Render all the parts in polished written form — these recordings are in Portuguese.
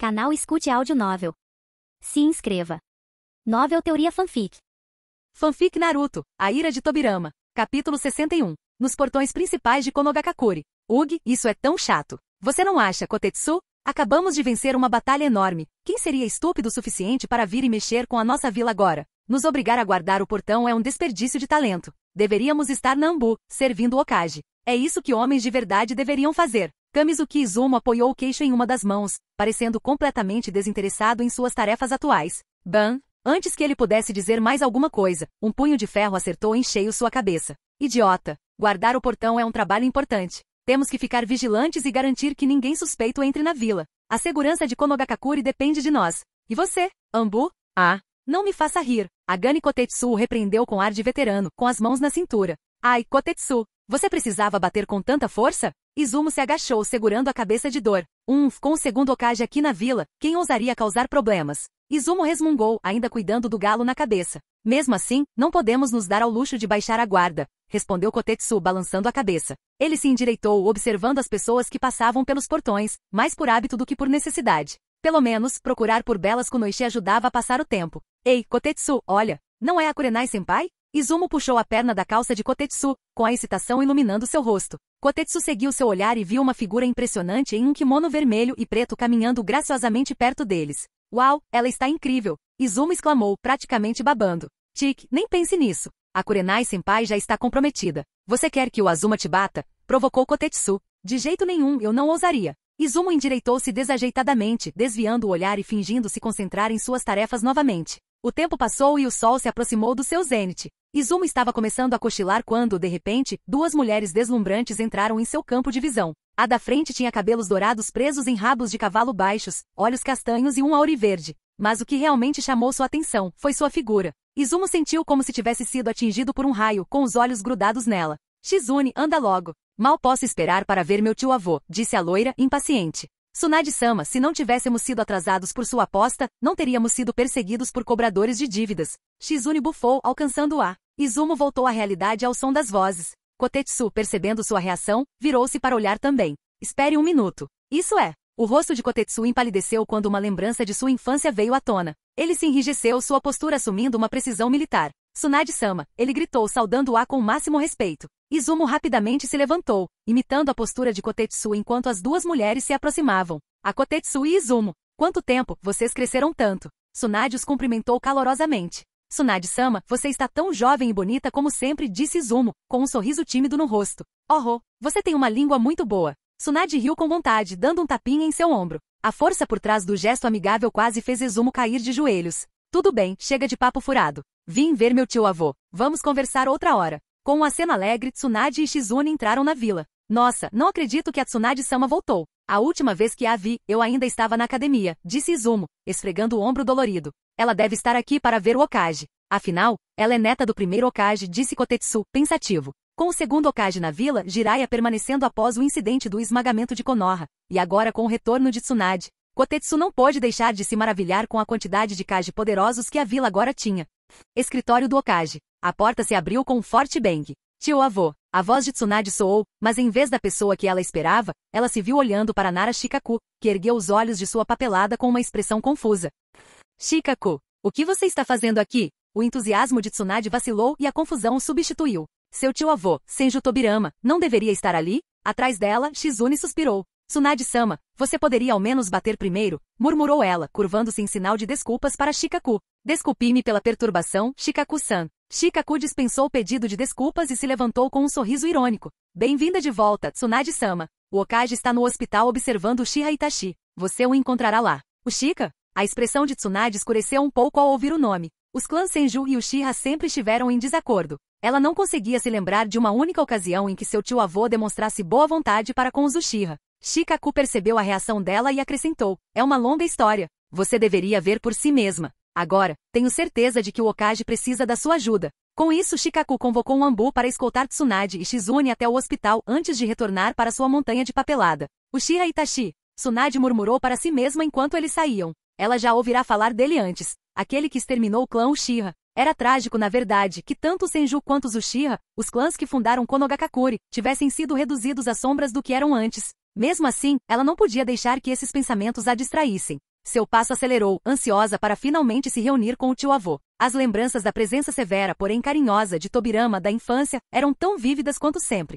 Canal Escute Áudio Novel. Se inscreva. Novel Teoria Fanfic. Fanfic Naruto, A Ira de Tobirama. Capítulo 61. Nos portões principais de Konogakakure. Ugi, isso é tão chato. Você não acha, Kotetsu? Acabamos de vencer uma batalha enorme. Quem seria estúpido o suficiente para vir e mexer com a nossa vila agora? Nos obrigar a guardar o portão é um desperdício de talento. Deveríamos estar na Anbu, servindo o Hokage. É isso que homens de verdade deveriam fazer. Kamizuki Izumo apoiou o queixo em uma das mãos, parecendo completamente desinteressado em suas tarefas atuais. Ban! Antes que ele pudesse dizer mais alguma coisa, um punho de ferro acertou em cheio sua cabeça. Idiota! Guardar o portão é um trabalho importante. Temos que ficar vigilantes e garantir que ninguém suspeito entre na vila. A segurança de Konogakakure depende de nós. E você, Anbu? Ah! Não me faça rir. Agane Kotetsu o repreendeu com ar de veterano, com as mãos na cintura. Ai, Kotetsu! Você precisava bater com tanta força? Izumo se agachou segurando a cabeça de dor. Com o segundo Hokage aqui na vila, quem ousaria causar problemas? Izumo resmungou, ainda cuidando do galo na cabeça. Mesmo assim, não podemos nos dar ao luxo de baixar a guarda, respondeu Kotetsu balançando a cabeça. Ele se endireitou observando as pessoas que passavam pelos portões, mais por hábito do que por necessidade. Pelo menos, procurar por belas kunoichi ajudava a passar o tempo. Ei, Kotetsu, olha, não é a Kurenai-senpai? Izumo puxou a perna da calça de Kotetsu, com a excitação iluminando seu rosto. Kotetsu seguiu seu olhar e viu uma figura impressionante em um kimono vermelho e preto caminhando graciosamente perto deles. Uau, ela está incrível! Izumo exclamou, praticamente babando. Tique, nem pense nisso. A Kurenai-senpai já está comprometida. Você quer que o Azuma te bata? Provocou Kotetsu. De jeito nenhum, eu não ousaria. Izumo endireitou-se desajeitadamente, desviando o olhar e fingindo se concentrar em suas tarefas novamente. O tempo passou e o sol se aproximou do seu zênite. Izumo estava começando a cochilar quando, de repente, duas mulheres deslumbrantes entraram em seu campo de visão. A da frente tinha cabelos dourados presos em rabos de cavalo baixos, olhos castanhos e um auriverde. Mas o que realmente chamou sua atenção foi sua figura. Izumo sentiu como se tivesse sido atingido por um raio, com os olhos grudados nela. Shizune, anda logo. Mal posso esperar para ver meu tio-avô, disse a loira, impaciente. Tsunade-sama, se não tivéssemos sido atrasados por sua aposta, não teríamos sido perseguidos por cobradores de dívidas. Shizune bufou, alcançando a. Izumo voltou à realidade ao som das vozes. Kotetsu, percebendo sua reação, virou-se para olhar também. Espere um minuto. Isso é. O rosto de Kotetsu empalideceu quando uma lembrança de sua infância veio à tona. Ele se enrijeceu, sua postura assumindo uma precisão militar. Tsunade-sama, ele gritou, saudando-a com o máximo respeito. Izumo rapidamente se levantou, imitando a postura de Kotetsu enquanto as duas mulheres se aproximavam. A Kotetsu e Izumo. Quanto tempo, vocês cresceram tanto. Tsunade os cumprimentou calorosamente. Tsunade-sama, você está tão jovem e bonita como sempre, disse Izumo, com um sorriso tímido no rosto. Oh, você tem uma língua muito boa. Tsunade riu com vontade, dando um tapinha em seu ombro. A força por trás do gesto amigável quase fez Izumo cair de joelhos. Tudo bem, chega de papo furado. Vim ver meu tio-avô. Vamos conversar outra hora. Com um aceno alegre, Tsunade e Shizune entraram na vila. Nossa, não acredito que a Tsunade-sama voltou. A última vez que a vi, eu ainda estava na academia, disse Izumo, esfregando o ombro dolorido. Ela deve estar aqui para ver o Hokage. Afinal, ela é neta do primeiro Hokage, disse Kotetsu, pensativo. Com o segundo Hokage na vila, Jiraiya permanecendo após o incidente do esmagamento de Konoha. E agora com o retorno de Tsunade. Kotetsu não pôde deixar de se maravilhar com a quantidade de Hokage poderosos que a vila agora tinha. Escritório do Hokage. A porta se abriu com um forte bang. Tio-avô. A voz de Tsunade soou, mas em vez da pessoa que ela esperava, ela se viu olhando para Nara Shikaku, que ergueu os olhos de sua papelada com uma expressão confusa. Shikaku, o que você está fazendo aqui? O entusiasmo de Tsunade vacilou e a confusão o substituiu. Seu tio-avô, Senju Tobirama, não deveria estar ali? Atrás dela, Shizune suspirou. Tsunade-sama, você poderia ao menos bater primeiro? Murmurou ela, curvando-se em sinal de desculpas para Shikaku. Desculpe-me pela perturbação, Shikaku-san. Shikaku dispensou o pedido de desculpas e se levantou com um sorriso irônico. Bem-vinda de volta, Tsunade-sama. O Hokage está no hospital observando o Uchiha Itachi. Você o encontrará lá. O Shika? A expressão de Tsunade escureceu um pouco ao ouvir o nome. Os clãs Senju e Uchiha sempre estiveram em desacordo. Ela não conseguia se lembrar de uma única ocasião em que seu tio-avô demonstrasse boa vontade para com os Uchiha. Shikaku percebeu a reação dela e acrescentou. É uma longa história. Você deveria ver por si mesma. Agora, tenho certeza de que o Hokage precisa da sua ajuda. Com isso, Shikaku convocou um Anbu para escoltar Tsunade e Shizune até o hospital antes de retornar para sua montanha de papelada. Uchiha Itachi. Tsunade murmurou para si mesma enquanto eles saíam. Ela já ouvirá falar dele antes. Aquele que exterminou o clã Uchiha. Era trágico, na verdade, que tanto o Senju quanto os Uchiha, os clãs que fundaram Konogakakure, tivessem sido reduzidos às sombras do que eram antes. Mesmo assim, ela não podia deixar que esses pensamentos a distraíssem. Seu passo acelerou, ansiosa para finalmente se reunir com o tio-avô. As lembranças da presença severa, porém carinhosa, de Tobirama da infância, eram tão vívidas quanto sempre.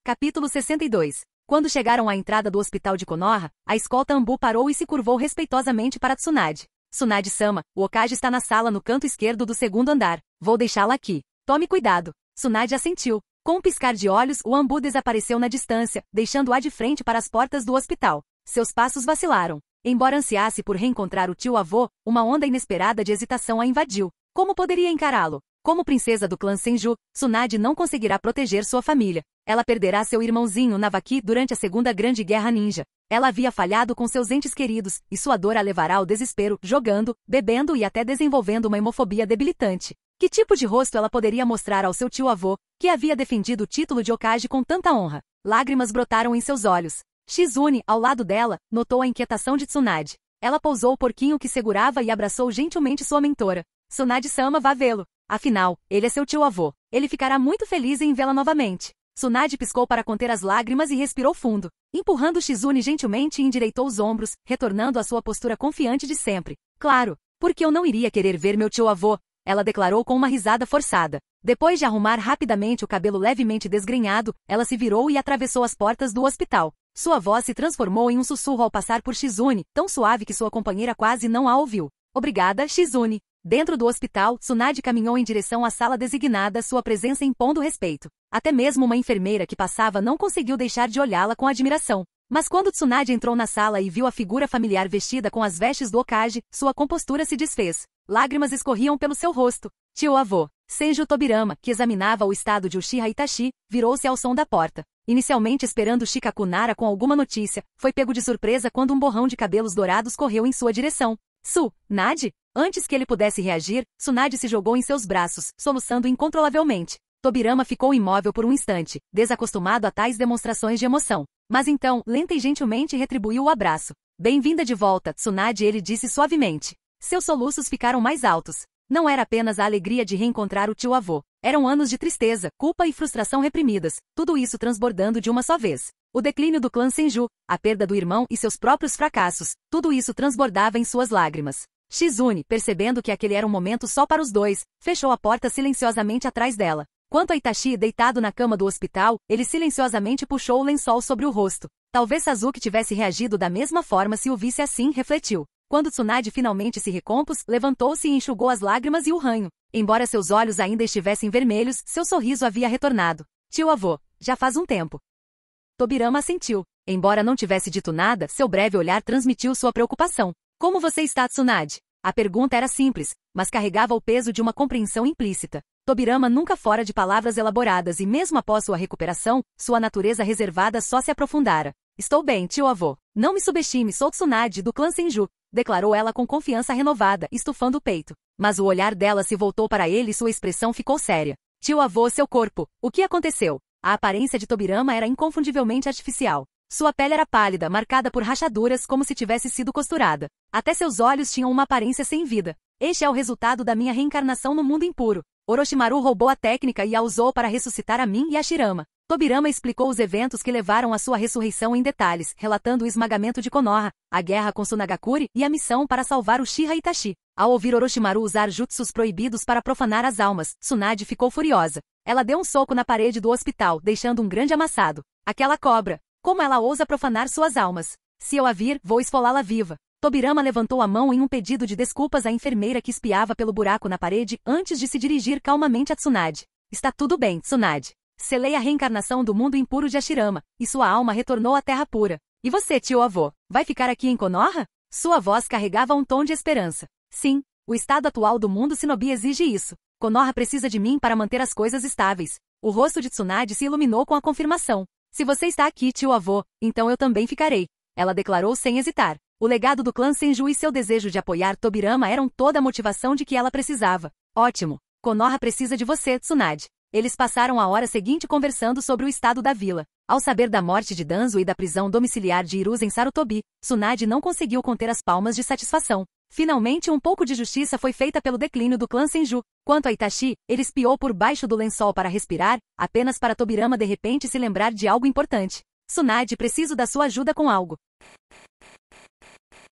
Capítulo 62. Quando chegaram à entrada do hospital de Konoha, a escolta Anbu parou e se curvou respeitosamente para Tsunade. Tsunade-sama, o Hokage está na sala no canto esquerdo do segundo andar. Vou deixá-la aqui. Tome cuidado. Tsunade assentiu. Com um piscar de olhos, o Anbu desapareceu na distância, deixando-a de frente para as portas do hospital. Seus passos vacilaram. Embora ansiasse por reencontrar o tio-avô, uma onda inesperada de hesitação a invadiu. Como poderia encará-lo? Como princesa do clã Senju, Tsunade não conseguirá proteger sua família. Ela perderá seu irmãozinho Navaki durante a Segunda Grande Guerra Ninja. Ela havia falhado com seus entes queridos, e sua dor a levará ao desespero, jogando, bebendo e até desenvolvendo uma hemofobia debilitante. Que tipo de rosto ela poderia mostrar ao seu tio-avô, que havia defendido o título de Hokage com tanta honra? Lágrimas brotaram em seus olhos. Shizune, ao lado dela, notou a inquietação de Tsunade. Ela pousou o porquinho que segurava e abraçou gentilmente sua mentora. Tsunade-sama vá vê-lo. Afinal, ele é seu tio-avô. Ele ficará muito feliz em vê-la novamente. Tsunade piscou para conter as lágrimas e respirou fundo. Empurrando Shizune gentilmente, endireitou os ombros, retornando à sua postura confiante de sempre. Claro, porque eu não iria querer ver meu tio-avô, ela declarou com uma risada forçada. Depois de arrumar rapidamente o cabelo levemente desgrenhado, ela se virou e atravessou as portas do hospital. Sua voz se transformou em um sussurro ao passar por Shizune, tão suave que sua companheira quase não a ouviu. Obrigada, Shizune. Dentro do hospital, Tsunade caminhou em direção à sala designada, sua presença impondo respeito. Até mesmo uma enfermeira que passava não conseguiu deixar de olhá-la com admiração. Mas quando Tsunade entrou na sala e viu a figura familiar vestida com as vestes do Hokage, sua compostura se desfez. Lágrimas escorriam pelo seu rosto. Tio-avô, Senju Tobirama, que examinava o estado de Uchiha Itachi, virou-se ao som da porta. Inicialmente esperando Shikaku Nara com alguma notícia, foi pego de surpresa quando um borrão de cabelos dourados correu em sua direção. Tsunade? Antes que ele pudesse reagir, Tsunade se jogou em seus braços, soluçando incontrolavelmente. Tobirama ficou imóvel por um instante, desacostumado a tais demonstrações de emoção. Mas então, lenta e gentilmente retribuiu o abraço. Bem-vinda de volta, Tsunade, ele disse suavemente. Seus soluços ficaram mais altos. Não era apenas a alegria de reencontrar o tio-avô. Eram anos de tristeza, culpa e frustração reprimidas, tudo isso transbordando de uma só vez. O declínio do clã Senju, a perda do irmão e seus próprios fracassos, tudo isso transbordava em suas lágrimas. Shizune, percebendo que aquele era um momento só para os dois, fechou a porta silenciosamente atrás dela. Quanto a Itachi deitado na cama do hospital, ele silenciosamente puxou o lençol sobre o rosto. Talvez Sasuke tivesse reagido da mesma forma se o visse assim, refletiu. Quando Tsunade finalmente se recompôs, levantou-se e enxugou as lágrimas e o ranho. Embora seus olhos ainda estivessem vermelhos, seu sorriso havia retornado. Tio-avô, já faz um tempo. Tobirama assentiu. Embora não tivesse dito nada, seu breve olhar transmitiu sua preocupação. Como você está, Tsunade? A pergunta era simples, mas carregava o peso de uma compreensão implícita. Tobirama nunca fora de palavras elaboradas e mesmo após sua recuperação, sua natureza reservada só se aprofundara. Estou bem, tio-avô. Não me subestime, sou Tsunade, do clã Senju, declarou ela com confiança renovada, estufando o peito. Mas o olhar dela se voltou para ele e sua expressão ficou séria. Tio-avô, seu corpo. O que aconteceu? A aparência de Tobirama era inconfundivelmente artificial. Sua pele era pálida, marcada por rachaduras como se tivesse sido costurada. Até seus olhos tinham uma aparência sem vida. Este é o resultado da minha reencarnação no mundo impuro. Orochimaru roubou a técnica e a usou para ressuscitar a mim e a Shirama. Tobirama explicou os eventos que levaram à sua ressurreição em detalhes, relatando o esmagamento de Konoha, a guerra com Tsunagakure e a missão para salvar Uchiha Itachi. Ao ouvir Orochimaru usar jutsus proibidos para profanar as almas, Tsunade ficou furiosa. Ela deu um soco na parede do hospital, deixando um grande amassado. Aquela cobra! Como ela ousa profanar suas almas? Se eu a vir, vou esfolá-la viva. Tobirama levantou a mão em um pedido de desculpas à enfermeira que espiava pelo buraco na parede antes de se dirigir calmamente a Tsunade. Está tudo bem, Tsunade. Selei a reencarnação do mundo impuro de Hashirama, e sua alma retornou à terra pura. E você, tio-avô, vai ficar aqui em Konoha? Sua voz carregava um tom de esperança. Sim, o estado atual do mundo shinobi exige isso. Konoha precisa de mim para manter as coisas estáveis. O rosto de Tsunade se iluminou com a confirmação. Se você está aqui, tio-avô, então eu também ficarei. Ela declarou sem hesitar. O legado do clã Senju e seu desejo de apoiar Tobirama eram toda a motivação de que ela precisava. Ótimo. Konoha precisa de você, Tsunade. Eles passaram a hora seguinte conversando sobre o estado da vila. Ao saber da morte de Danzo e da prisão domiciliar de Hiruzen Sarutobi, Tsunade não conseguiu conter as palmas de satisfação. Finalmente um pouco de justiça foi feita pelo declínio do clã Senju. Quanto a Itachi, ele espiou por baixo do lençol para respirar, apenas para Tobirama de repente se lembrar de algo importante. Tsunade, preciso da sua ajuda com algo.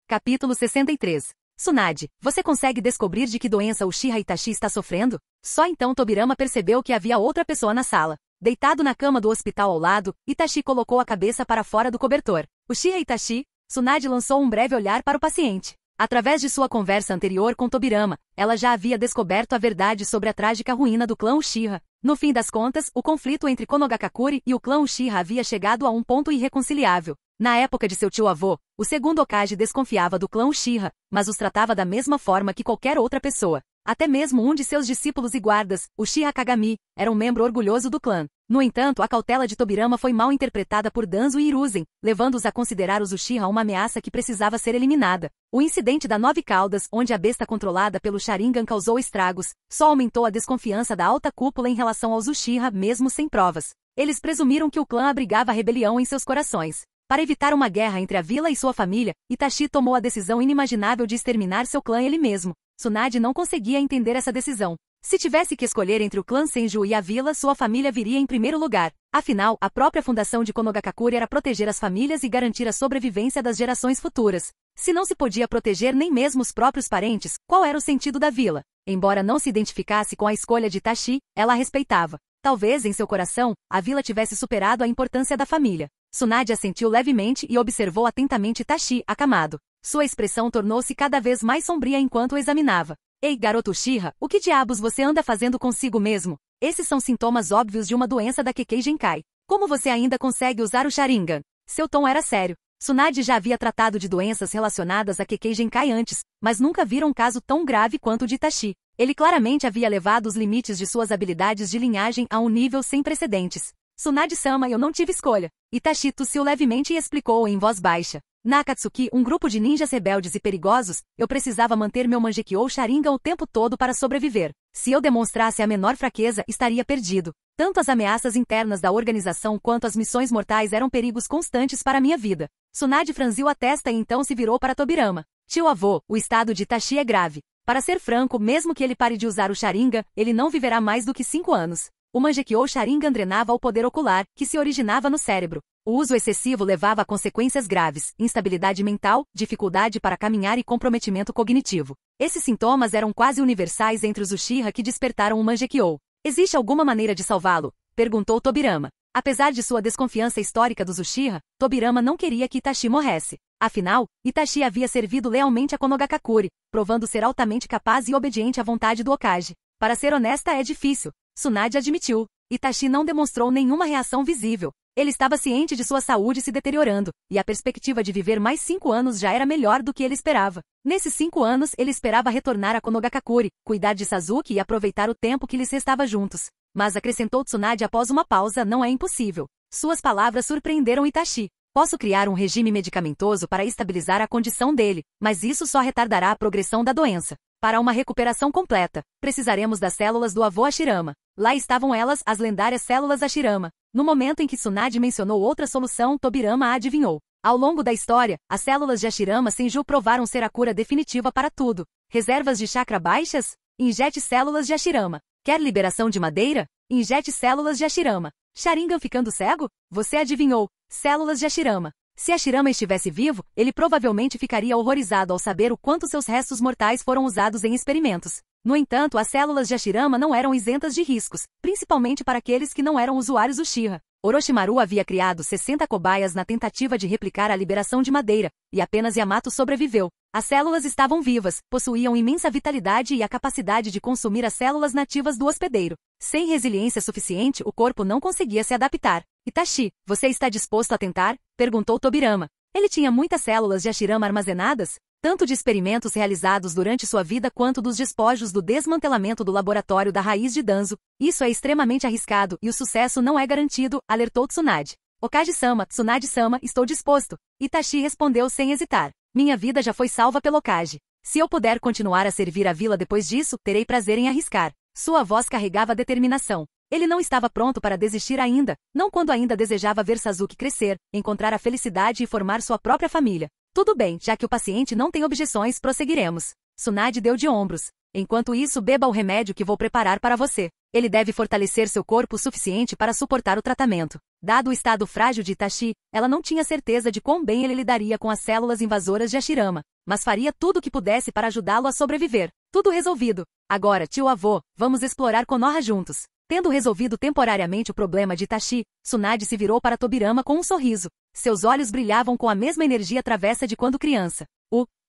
Capítulo 63. Tsunade, você consegue descobrir de que doença Uchiha Itachi está sofrendo? Só então Tobirama percebeu que havia outra pessoa na sala. Deitado na cama do hospital ao lado, Itachi colocou a cabeça para fora do cobertor. Uchiha Itachi? Tsunade lançou um breve olhar para o paciente. Através de sua conversa anterior com Tobirama, ela já havia descoberto a verdade sobre a trágica ruína do clã Uchiha. No fim das contas, o conflito entre Konogakakure e o clã Uchiha havia chegado a um ponto irreconciliável. Na época de seu tio-avô, o segundo Hokage desconfiava do clã Uchiha, mas os tratava da mesma forma que qualquer outra pessoa. Até mesmo um de seus discípulos e guardas, Uchiha Kagami, era um membro orgulhoso do clã. No entanto, a cautela de Tobirama foi mal interpretada por Danzo e Hiruzen, levando-os a considerar os Uchiha uma ameaça que precisava ser eliminada. O incidente da Nove Caudas, onde a besta controlada pelo Sharingan causou estragos, só aumentou a desconfiança da alta cúpula em relação aos Uchiha mesmo sem provas. Eles presumiram que o clã abrigava a rebelião em seus corações. Para evitar uma guerra entre a vila e sua família, Itachi tomou a decisão inimaginável de exterminar seu clã ele mesmo. Tsunade não conseguia entender essa decisão. Se tivesse que escolher entre o clã Senju e a vila, sua família viria em primeiro lugar. Afinal, a própria fundação de Konogakakure era proteger as famílias e garantir a sobrevivência das gerações futuras. Se não se podia proteger nem mesmo os próprios parentes, qual era o sentido da vila? Embora não se identificasse com a escolha de Itachi, ela a respeitava. Talvez, em seu coração, a vila tivesse superado a importância da família. Tsunade assentiu levemente e observou atentamente Itachi, acamado. Sua expressão tornou-se cada vez mais sombria enquanto o examinava. Ei, garoto Uchiha, o que diabos você anda fazendo consigo mesmo? Esses são sintomas óbvios de uma doença da Kekkei Genkai. Como você ainda consegue usar o Sharingan? Seu tom era sério. Tsunade já havia tratado de doenças relacionadas a Kekkei Genkai antes, mas nunca vira um caso tão grave quanto o de Itachi. Ele claramente havia levado os limites de suas habilidades de linhagem a um nível sem precedentes. Tsunade-sama, eu não tive escolha. Itachi tossiu levemente e explicou em voz baixa. Na Akatsuki, um grupo de ninjas rebeldes e perigosos, eu precisava manter meu Mangekyou Sharingan o tempo todo para sobreviver. Se eu demonstrasse a menor fraqueza, estaria perdido. Tanto as ameaças internas da organização quanto as missões mortais eram perigos constantes para minha vida. Tsunade franziu a testa e então se virou para Tobirama. Tio-avô, o estado de Itachi é grave. Para ser franco, mesmo que ele pare de usar o Sharingan, ele não viverá mais do que 5 anos. O Mangekyou Sharingan drenava o poder ocular, que se originava no cérebro. O uso excessivo levava a consequências graves, instabilidade mental, dificuldade para caminhar e comprometimento cognitivo. Esses sintomas eram quase universais entre os Uchiha que despertaram o Mangekyou. Existe alguma maneira de salvá-lo? Perguntou Tobirama. Apesar de sua desconfiança histórica dos Uchiha, Tobirama não queria que Itachi morresse. Afinal, Itachi havia servido lealmente a Konogakakure, provando ser altamente capaz e obediente à vontade do Hokage. Para ser honesta, é difícil. Tsunade admitiu. Itachi não demonstrou nenhuma reação visível. Ele estava ciente de sua saúde se deteriorando, e a perspectiva de viver mais 5 anos já era melhor do que ele esperava. Nesses 5 anos, ele esperava retornar a Konogakakure, cuidar de Sasuke e aproveitar o tempo que lhes restava juntos. Mas acrescentou Tsunade após uma pausa, não é impossível. Suas palavras surpreenderam Itachi. Posso criar um regime medicamentoso para estabilizar a condição dele, mas isso só retardará a progressão da doença. Para uma recuperação completa, precisaremos das células do avô Hashirama. Lá estavam elas, as lendárias células Hashirama. No momento em que Tsunade mencionou outra solução, Tobirama a adivinhou. Ao longo da história, as células de Hashirama Senju provaram ser a cura definitiva para tudo. Reservas de chakra baixas? Injete células de Hashirama. Quer liberação de madeira? Injete células de Hashirama. Sharingan ficando cego? Você adivinhou. Células de Hashirama. Se Hashirama estivesse vivo, ele provavelmente ficaria horrorizado ao saber o quanto seus restos mortais foram usados em experimentos. No entanto, as células de Hashirama não eram isentas de riscos, principalmente para aqueles que não eram usuários Uchiha. Orochimaru havia criado 60 cobaias na tentativa de replicar a liberação de madeira, e apenas Yamato sobreviveu. As células estavam vivas, possuíam imensa vitalidade e a capacidade de consumir as células nativas do hospedeiro. Sem resiliência suficiente, o corpo não conseguia se adaptar. Itachi, você está disposto a tentar? Perguntou Tobirama. Ele tinha muitas células de Hashirama armazenadas, tanto de experimentos realizados durante sua vida quanto dos despojos do desmantelamento do laboratório da raiz de Danzo. Isso é extremamente arriscado e o sucesso não é garantido, alertou Tsunade. Hokage-sama, Tsunade-sama, estou disposto. Itachi respondeu sem hesitar. Minha vida já foi salva pelo Hokage. Se eu puder continuar a servir a vila depois disso, terei prazer em arriscar. Sua voz carregava determinação. Ele não estava pronto para desistir ainda, não quando ainda desejava ver Sasuke crescer, encontrar a felicidade e formar sua própria família. Tudo bem, já que o paciente não tem objeções, prosseguiremos. Tsunade deu de ombros. Enquanto isso, beba o remédio que vou preparar para você. Ele deve fortalecer seu corpo o suficiente para suportar o tratamento. Dado o estado frágil de Itachi, ela não tinha certeza de quão bem ele lidaria com as células invasoras de Hashirama, mas faria tudo o que pudesse para ajudá-lo a sobreviver. Tudo resolvido. Agora, tio-avô, vamos explorar Konoha juntos. Tendo resolvido temporariamente o problema de Itachi, Tsunade se virou para Tobirama com um sorriso. Seus olhos brilhavam com a mesma energia travessa de quando criança.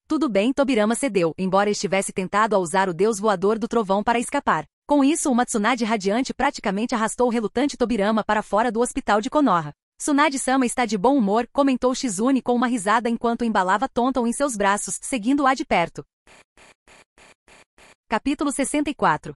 Tudo bem, Tobirama cedeu, embora estivesse tentado a usar o deus voador do trovão para escapar. Com isso, uma Tsunade radiante praticamente arrastou o relutante Tobirama para fora do hospital de Konoha. Tsunade-sama está de bom humor, comentou Shizune com uma risada enquanto embalava Tonton em seus braços, seguindo-a de perto. Capítulo 64.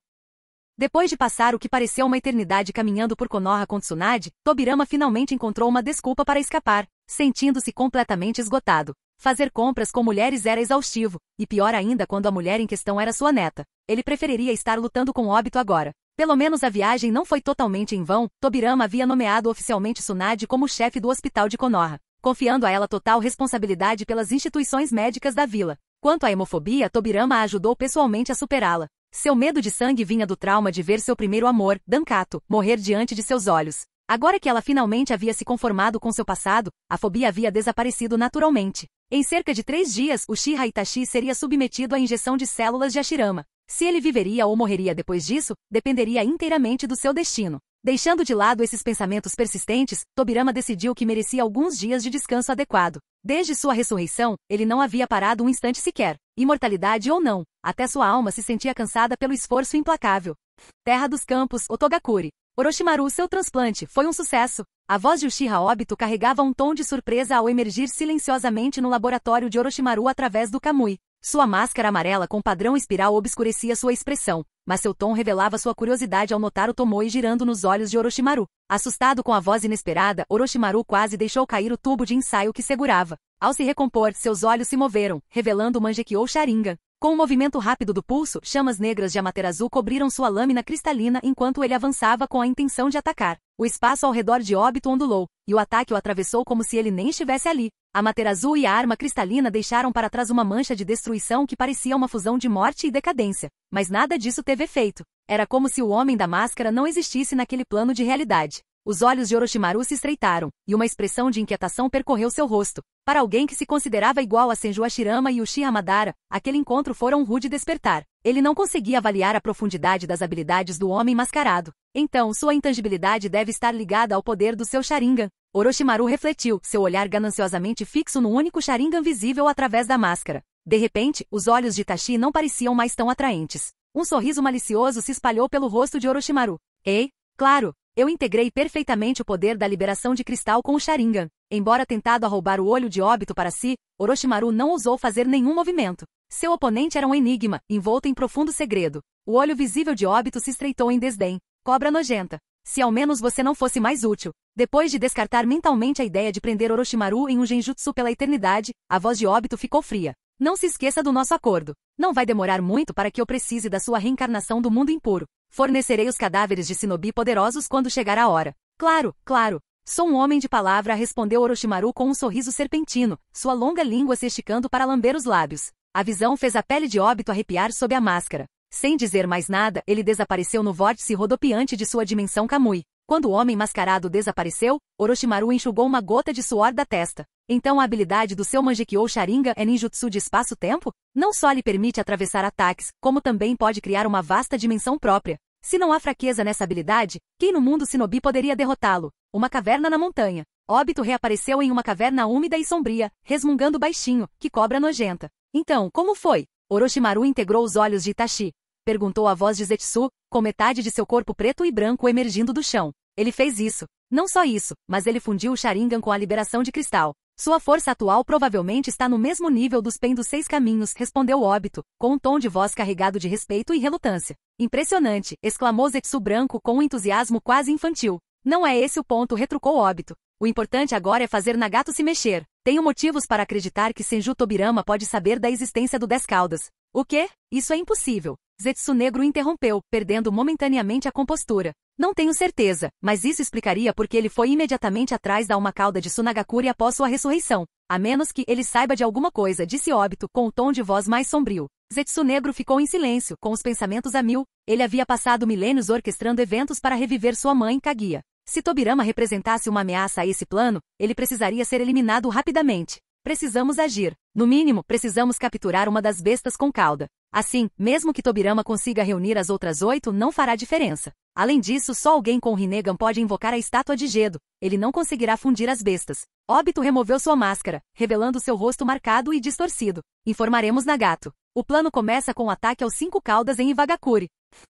Depois de passar o que pareceu uma eternidade caminhando por Konoha com Tsunade, Tobirama finalmente encontrou uma desculpa para escapar, sentindo-se completamente esgotado. Fazer compras com mulheres era exaustivo, e pior ainda quando a mulher em questão era sua neta. Ele preferiria estar lutando com Obito agora. Pelo menos a viagem não foi totalmente em vão. Tobirama havia nomeado oficialmente Tsunade como chefe do hospital de Konoha, confiando a ela total responsabilidade pelas instituições médicas da vila. Quanto à hemofobia, Tobirama a ajudou pessoalmente a superá-la. Seu medo de sangue vinha do trauma de ver seu primeiro amor, Dankato, morrer diante de seus olhos. Agora que ela finalmente havia se conformado com seu passado, a fobia havia desaparecido naturalmente. Em cerca de 3 dias, Uchiha Itachi seria submetido à injeção de células de Hashirama. Se ele viveria ou morreria depois disso, dependeria inteiramente do seu destino. Deixando de lado esses pensamentos persistentes, Tobirama decidiu que merecia alguns dias de descanso adequado. Desde sua ressurreição, ele não havia parado um instante sequer. Imortalidade ou não, até sua alma se sentia cansada pelo esforço implacável. Terra dos Campos, Otogakure. Orochimaru, seu transplante, foi um sucesso. A voz de Uchiha Obito carregava um tom de surpresa ao emergir silenciosamente no laboratório de Orochimaru através do Kamui. Sua máscara amarela com padrão espiral obscurecia sua expressão, mas seu tom revelava sua curiosidade ao notar o Tomoe girando nos olhos de Orochimaru. Assustado com a voz inesperada, Orochimaru quase deixou cair o tubo de ensaio que segurava. Ao se recompor, seus olhos se moveram, revelando o Mangekyou Sharingan. Com um movimento rápido do pulso, chamas negras de Amaterasu cobriram sua lâmina cristalina enquanto ele avançava com a intenção de atacar. O espaço ao redor de Obito ondulou, e o ataque o atravessou como se ele nem estivesse ali. Amaterasu e a arma cristalina deixaram para trás uma mancha de destruição que parecia uma fusão de morte e decadência. Mas nada disso teve efeito. Era como se o homem da máscara não existisse naquele plano de realidade. Os olhos de Orochimaru se estreitaram, e uma expressão de inquietação percorreu seu rosto. Para alguém que se considerava igual a Senju Hashirama e Uchiha Madara, aquele encontro fora um rude despertar. Ele não conseguia avaliar a profundidade das habilidades do homem mascarado. Então, sua intangibilidade deve estar ligada ao poder do seu Sharingan. Orochimaru refletiu, seu olhar gananciosamente fixo no único Sharingan visível através da máscara. De repente, os olhos de Itachi não pareciam mais tão atraentes. Um sorriso malicioso se espalhou pelo rosto de Orochimaru. Ei, claro! Eu integrei perfeitamente o poder da liberação de cristal com o Sharingan. Embora tentado a roubar o olho de Obito para si, Orochimaru não ousou fazer nenhum movimento. Seu oponente era um enigma, envolto em profundo segredo. O olho visível de Obito se estreitou em desdém. Cobra nojenta. Se ao menos você não fosse mais útil. Depois de descartar mentalmente a ideia de prender Orochimaru em um genjutsu pela eternidade, a voz de Obito ficou fria. Não se esqueça do nosso acordo. Não vai demorar muito para que eu precise da sua reencarnação do mundo impuro. Fornecerei os cadáveres de shinobi poderosos quando chegar a hora. Claro, claro. Sou um homem de palavra, respondeu Orochimaru com um sorriso serpentino, sua longa língua se esticando para lamber os lábios. A visão fez a pele de Obito arrepiar sob a máscara. Sem dizer mais nada, ele desapareceu no vórtice rodopiante de sua dimensão Kamui. Quando o homem mascarado desapareceu, Orochimaru enxugou uma gota de suor da testa. Então a habilidade do seu Mangekyou Sharingan é ninjutsu de espaço-tempo? Não só lhe permite atravessar ataques, como também pode criar uma vasta dimensão própria. Se não há fraqueza nessa habilidade, quem no mundo shinobi poderia derrotá-lo? Uma caverna na montanha. Obito reapareceu em uma caverna úmida e sombria, resmungando baixinho, que cobra nojenta. Então, como foi? Orochimaru integrou os olhos de Itachi. Perguntou a voz de Zetsu, com metade de seu corpo preto e branco emergindo do chão. Ele fez isso. Não só isso, mas ele fundiu o Sharingan com a liberação de cristal. Sua força atual provavelmente está no mesmo nível dos Pen dos 6 caminhos, respondeu Obito, com um tom de voz carregado de respeito e relutância. Impressionante, exclamou Zetsu branco com um entusiasmo quase infantil. Não é esse o ponto, retrucou Obito. O importante agora é fazer Nagato se mexer. Tenho motivos para acreditar que Senju Tobirama pode saber da existência do 10 Caudas. O quê? Isso é impossível. Zetsu negro interrompeu, perdendo momentaneamente a compostura. Não tenho certeza, mas isso explicaria porque ele foi imediatamente atrás da uma cauda de Tsunagakure após sua ressurreição. A menos que ele saiba de alguma coisa, disse Obito, com o tom de voz mais sombrio. Zetsu Negro ficou em silêncio, com os pensamentos a mil. Ele havia passado milênios orquestrando eventos para reviver sua mãe, Kaguya. Se Tobirama representasse uma ameaça a esse plano, ele precisaria ser eliminado rapidamente. Precisamos agir. No mínimo, precisamos capturar uma das bestas com cauda. Assim, mesmo que Tobirama consiga reunir as outras 8, não fará diferença. Além disso, só alguém com Rinnegan pode invocar a estátua de Gedo. Ele não conseguirá fundir as bestas. Obito removeu sua máscara, revelando seu rosto marcado e distorcido. Informaremos Nagato. O plano começa com o ataque aos 5 caudas em Iwagakure.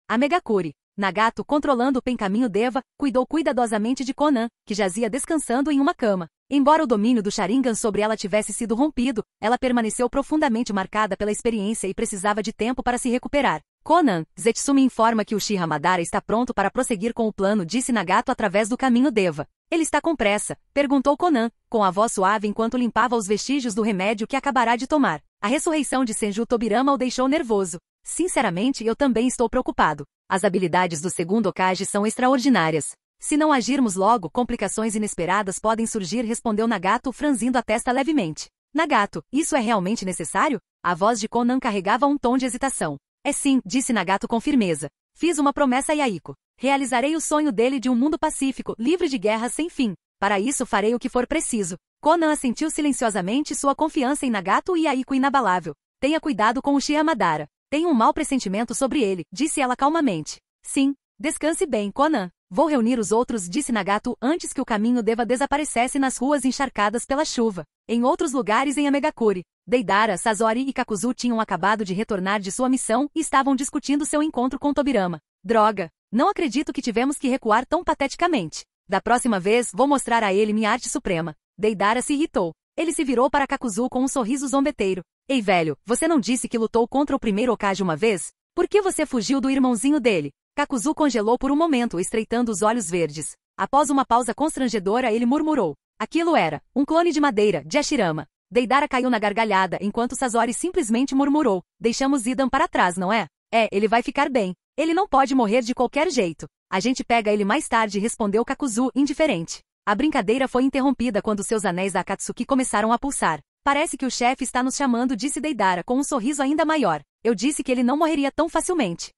A Megakure. Nagato, controlando o Pencaminho Deva, cuidou cuidadosamente de Konan, que jazia descansando em uma cama. Embora o domínio do Sharingan sobre ela tivesse sido rompido, ela permaneceu profundamente marcada pela experiência e precisava de tempo para se recuperar. Konan, Zetsu me informa que Uchiha Madara está pronto para prosseguir com o plano, disse Nagato através do caminho Deva. Ele está com pressa? Perguntou Konan, com a voz suave enquanto limpava os vestígios do remédio que acabará de tomar. A ressurreição de Senju Tobirama o deixou nervoso. Sinceramente, eu também estou preocupado. As habilidades do segundo Hokage são extraordinárias. Se não agirmos logo, complicações inesperadas podem surgir, respondeu Nagato, franzindo a testa levemente. Nagato, isso é realmente necessário? A voz de Konan carregava um tom de hesitação. É sim, disse Nagato com firmeza. Fiz uma promessa a Yaiko. Realizarei o sonho dele de um mundo pacífico, livre de guerras sem fim. Para isso farei o que for preciso. Konan assentiu silenciosamente, sua confiança em Nagato e Yaiko inabalável. Tenha cuidado com Uchiha Madara. Tenho um mau pressentimento sobre ele, disse ela calmamente. Sim. Descanse bem, Konan. Vou reunir os outros, disse Nagato antes que o caminho Deva desaparecesse nas ruas encharcadas pela chuva. Em outros lugares em Amegakure, Deidara, Sasori e Kakuzu tinham acabado de retornar de sua missão e estavam discutindo seu encontro com Tobirama. Droga! Não acredito que tivemos que recuar tão pateticamente. Da próxima vez, vou mostrar a ele minha arte suprema. Deidara se irritou. Ele se virou para Kakuzu com um sorriso zombeteiro. Ei velho, você não disse que lutou contra o primeiro Hokage uma vez? Por que você fugiu do irmãozinho dele? Kakuzu congelou por um momento, estreitando os olhos verdes. Após uma pausa constrangedora, ele murmurou. Aquilo era um clone de madeira, de Hashirama. Deidara caiu na gargalhada, enquanto Sasori simplesmente murmurou. Deixamos Idan para trás, não é? É, ele vai ficar bem. Ele não pode morrer de qualquer jeito. A gente pega ele mais tarde, respondeu Kakuzu, indiferente. A brincadeira foi interrompida quando seus anéis da Akatsuki começaram a pulsar. Parece que o chefe está nos chamando, disse Deidara com um sorriso ainda maior. Eu disse que ele não morreria tão facilmente.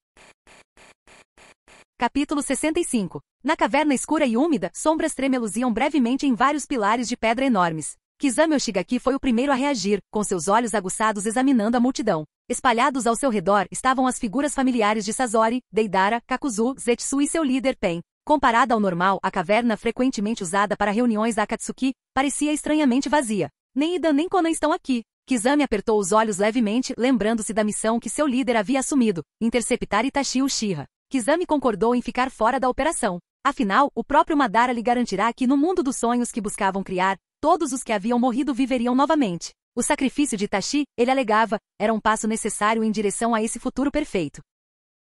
Capítulo 65. Na caverna escura e úmida, sombras tremeluziam brevemente em vários pilares de pedra enormes. Kizami Oshigaki foi o primeiro a reagir, com seus olhos aguçados examinando a multidão. Espalhados ao seu redor estavam as figuras familiares de Sasori, Deidara, Kakuzu, Zetsu e seu líder Pen. Comparada ao normal, a caverna frequentemente usada para reuniões da Akatsuki parecia estranhamente vazia. Nem Idan nem Konan estão aqui. Kizami apertou os olhos levemente, lembrando-se da missão que seu líder havia assumido, interceptar Itachi Uchiha. Kizami concordou em ficar fora da operação. Afinal, o próprio Madara lhe garantirá que no mundo dos sonhos que buscavam criar, todos os que haviam morrido viveriam novamente. O sacrifício de Itachi, ele alegava, era um passo necessário em direção a esse futuro perfeito.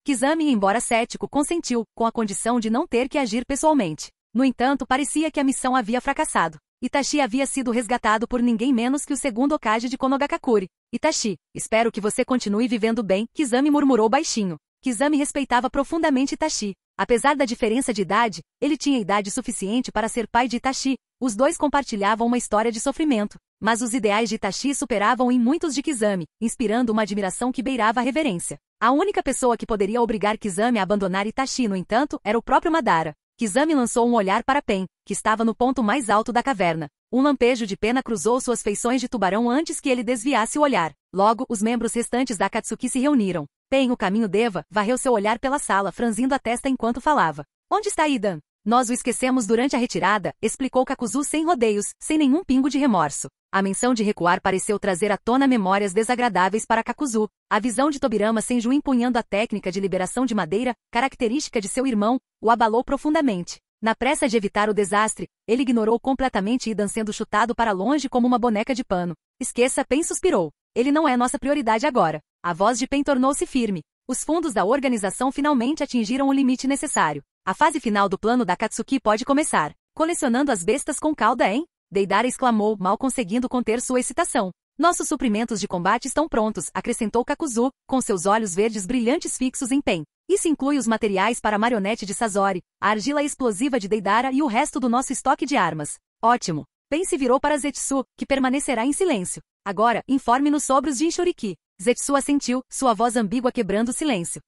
Kizami, embora cético, consentiu, com a condição de não ter que agir pessoalmente. No entanto, parecia que a missão havia fracassado. Itachi havia sido resgatado por ninguém menos que o segundo Hokage de Konogakakure. Itachi, espero que você continue vivendo bem, Kizami murmurou baixinho. Kizami respeitava profundamente Itachi. Apesar da diferença de idade, ele tinha idade suficiente para ser pai de Itachi. Os dois compartilhavam uma história de sofrimento. Mas os ideais de Itachi superavam em muitos de Kizami, inspirando uma admiração que beirava a reverência. A única pessoa que poderia obrigar Kizami a abandonar Itachi, no entanto, era o próprio Madara. Kizami lançou um olhar para Pen, que estava no ponto mais alto da caverna. Um lampejo de pena cruzou suas feições de tubarão antes que ele desviasse o olhar. Logo, os membros restantes da Akatsuki se reuniram. Pen, o caminho Deva, varreu seu olhar pela sala, franzindo a testa enquanto falava. Onde está Idan? Nós o esquecemos durante a retirada, explicou Kakuzu sem rodeios, sem nenhum pingo de remorso. A menção de recuar pareceu trazer à tona memórias desagradáveis para Kakuzu. A visão de Tobirama Senju empunhando a técnica de liberação de madeira, característica de seu irmão, o abalou profundamente. Na pressa de evitar o desastre, ele ignorou completamente Idan sendo chutado para longe como uma boneca de pano. Esqueça, Pen suspirou. Ele não é nossa prioridade agora. A voz de Pen tornou-se firme. Os fundos da organização finalmente atingiram o limite necessário. A fase final do plano da Akatsuki pode começar. Colecionando as bestas com cauda, hein? Deidara exclamou, mal conseguindo conter sua excitação. Nossos suprimentos de combate estão prontos, acrescentou Kakuzu, com seus olhos verdes brilhantes fixos em Pen. Isso inclui os materiais para a marionete de Sasori, a argila explosiva de Deidara e o resto do nosso estoque de armas. Ótimo. Pen se virou para Zetsu, que permanecerá em silêncio. Agora, informe-nos sobre os Jinchuriki. Zetsu assentiu, sua voz ambígua quebrando o silêncio.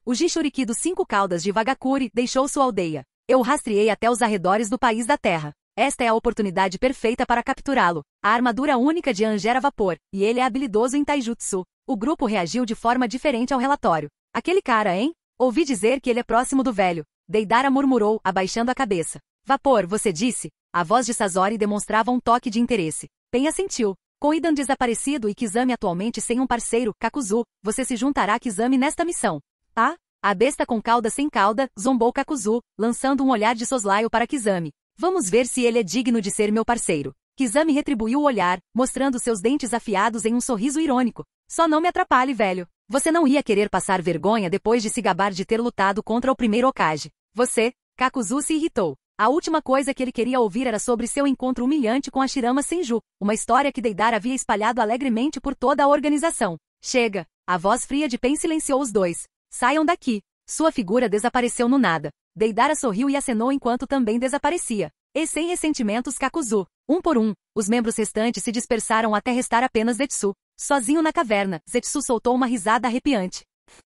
O Jinchuriki dos 5 caudas de Vagakuri deixou sua aldeia. Eu o rastreei até os arredores do país da terra. Esta é a oportunidade perfeita para capturá-lo. A armadura única de An gera vapor, e ele é habilidoso em taijutsu. O grupo reagiu de forma diferente ao relatório. Aquele cara, hein? Ouvi dizer que ele é próximo do velho. Deidara murmurou, abaixando a cabeça. Vapor, você disse? A voz de Sasori demonstrava um toque de interesse. Pen assentiu. Com Idan desaparecido e Kizami atualmente sem um parceiro, Kakuzu, você se juntará a Kizami nesta missão. Tá? A besta com cauda sem cauda, zombou Kakuzu, lançando um olhar de soslaio para Kizami. Vamos ver se ele é digno de ser meu parceiro. Kizami retribuiu o olhar, mostrando seus dentes afiados em um sorriso irônico. Só não me atrapalhe, velho. Você não ia querer passar vergonha depois de se gabar de ter lutado contra o primeiro Hokage. Você, Kakuzu se irritou. A última coisa que ele queria ouvir era sobre seu encontro humilhante com a Shirama Senju, uma história que Deidara havia espalhado alegremente por toda a organização. Chega! A voz fria de Pen silenciou os dois. Saiam daqui. Sua figura desapareceu no nada. Deidara sorriu e acenou enquanto também desaparecia. E sem ressentimentos Kakuzu. Um por um, os membros restantes se dispersaram até restar apenas Zetsu. Sozinho na caverna, Zetsu soltou uma risada arrepiante.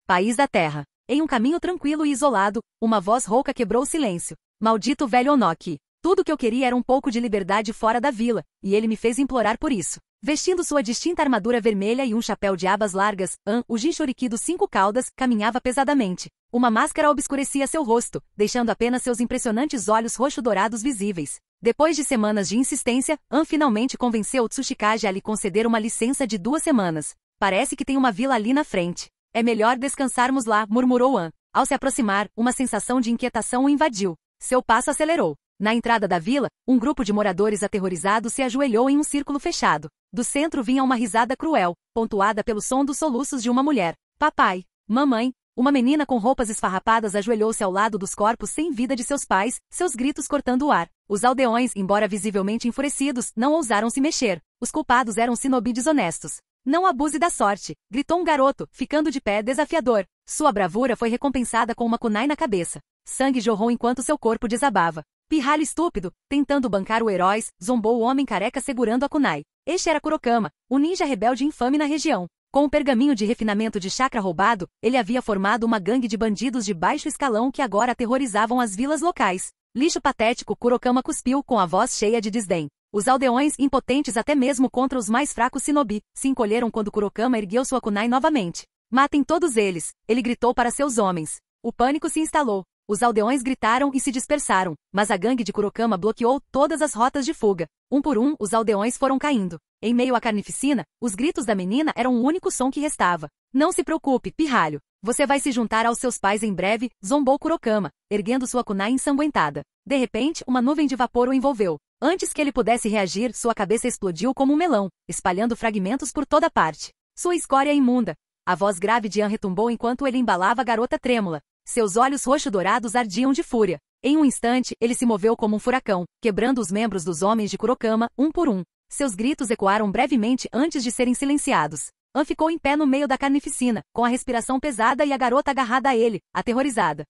País da Terra. Em um caminho tranquilo e isolado, uma voz rouca quebrou o silêncio. Maldito velho Onoki. Tudo que eu queria era um pouco de liberdade fora da vila, e ele me fez implorar por isso. Vestindo sua distinta armadura vermelha e um chapéu de abas largas, o Jinchuriki dos 5 caudas, caminhava pesadamente. Uma máscara obscurecia seu rosto, deixando apenas seus impressionantes olhos roxo-dourados visíveis. Depois de semanas de insistência, finalmente convenceu o Tsuchikage a lhe conceder uma licença de 2 semanas. Parece que tem uma vila ali na frente. É melhor descansarmos lá, murmurou An. Ao se aproximar, uma sensação de inquietação o invadiu. Seu passo acelerou. Na entrada da vila, um grupo de moradores aterrorizados se ajoelhou em um círculo fechado. Do centro vinha uma risada cruel, pontuada pelo som dos soluços de uma mulher. Papai, mamãe, uma menina com roupas esfarrapadas ajoelhou-se ao lado dos corpos sem vida de seus pais, seus gritos cortando o ar. Os aldeões, embora visivelmente enfurecidos, não ousaram se mexer. Os culpados eram shinobi desonestos. Não abuse da sorte, gritou um garoto, ficando de pé desafiador. Sua bravura foi recompensada com uma kunai na cabeça. Sangue jorrou enquanto seu corpo desabava. Pirralho estúpido, tentando bancar o herói, zombou o homem careca segurando a kunai. Este era Kurokama, o ninja rebelde infame na região. Com um pergaminho de refinamento de chakra roubado, ele havia formado uma gangue de bandidos de baixo escalão que agora aterrorizavam as vilas locais. Lixo patético, Kurokama cuspiu com a voz cheia de desdém. Os aldeões, impotentes até mesmo contra os mais fracos shinobi, se encolheram quando Kurokama ergueu sua kunai novamente. Matem todos eles, ele gritou para seus homens. O pânico se instalou. Os aldeões gritaram e se dispersaram, mas a gangue de Kurokama bloqueou todas as rotas de fuga. Um por um, os aldeões foram caindo. Em meio à carnificina, os gritos da menina eram o único som que restava. Não se preocupe, pirralho. Você vai se juntar aos seus pais em breve, zombou Kurokama, erguendo sua kunai ensanguentada. De repente, uma nuvem de vapor o envolveu. Antes que ele pudesse reagir, sua cabeça explodiu como um melão, espalhando fragmentos por toda parte. Sua escória imunda. A voz grave de An retumbou enquanto ele embalava a garota trêmula. Seus olhos roxo-dourados ardiam de fúria. Em um instante, ele se moveu como um furacão, quebrando os membros dos homens de Kurokama, um por um. Seus gritos ecoaram brevemente antes de serem silenciados. An ficou em pé no meio da carnificina, com a respiração pesada e a garota agarrada a ele, aterrorizada.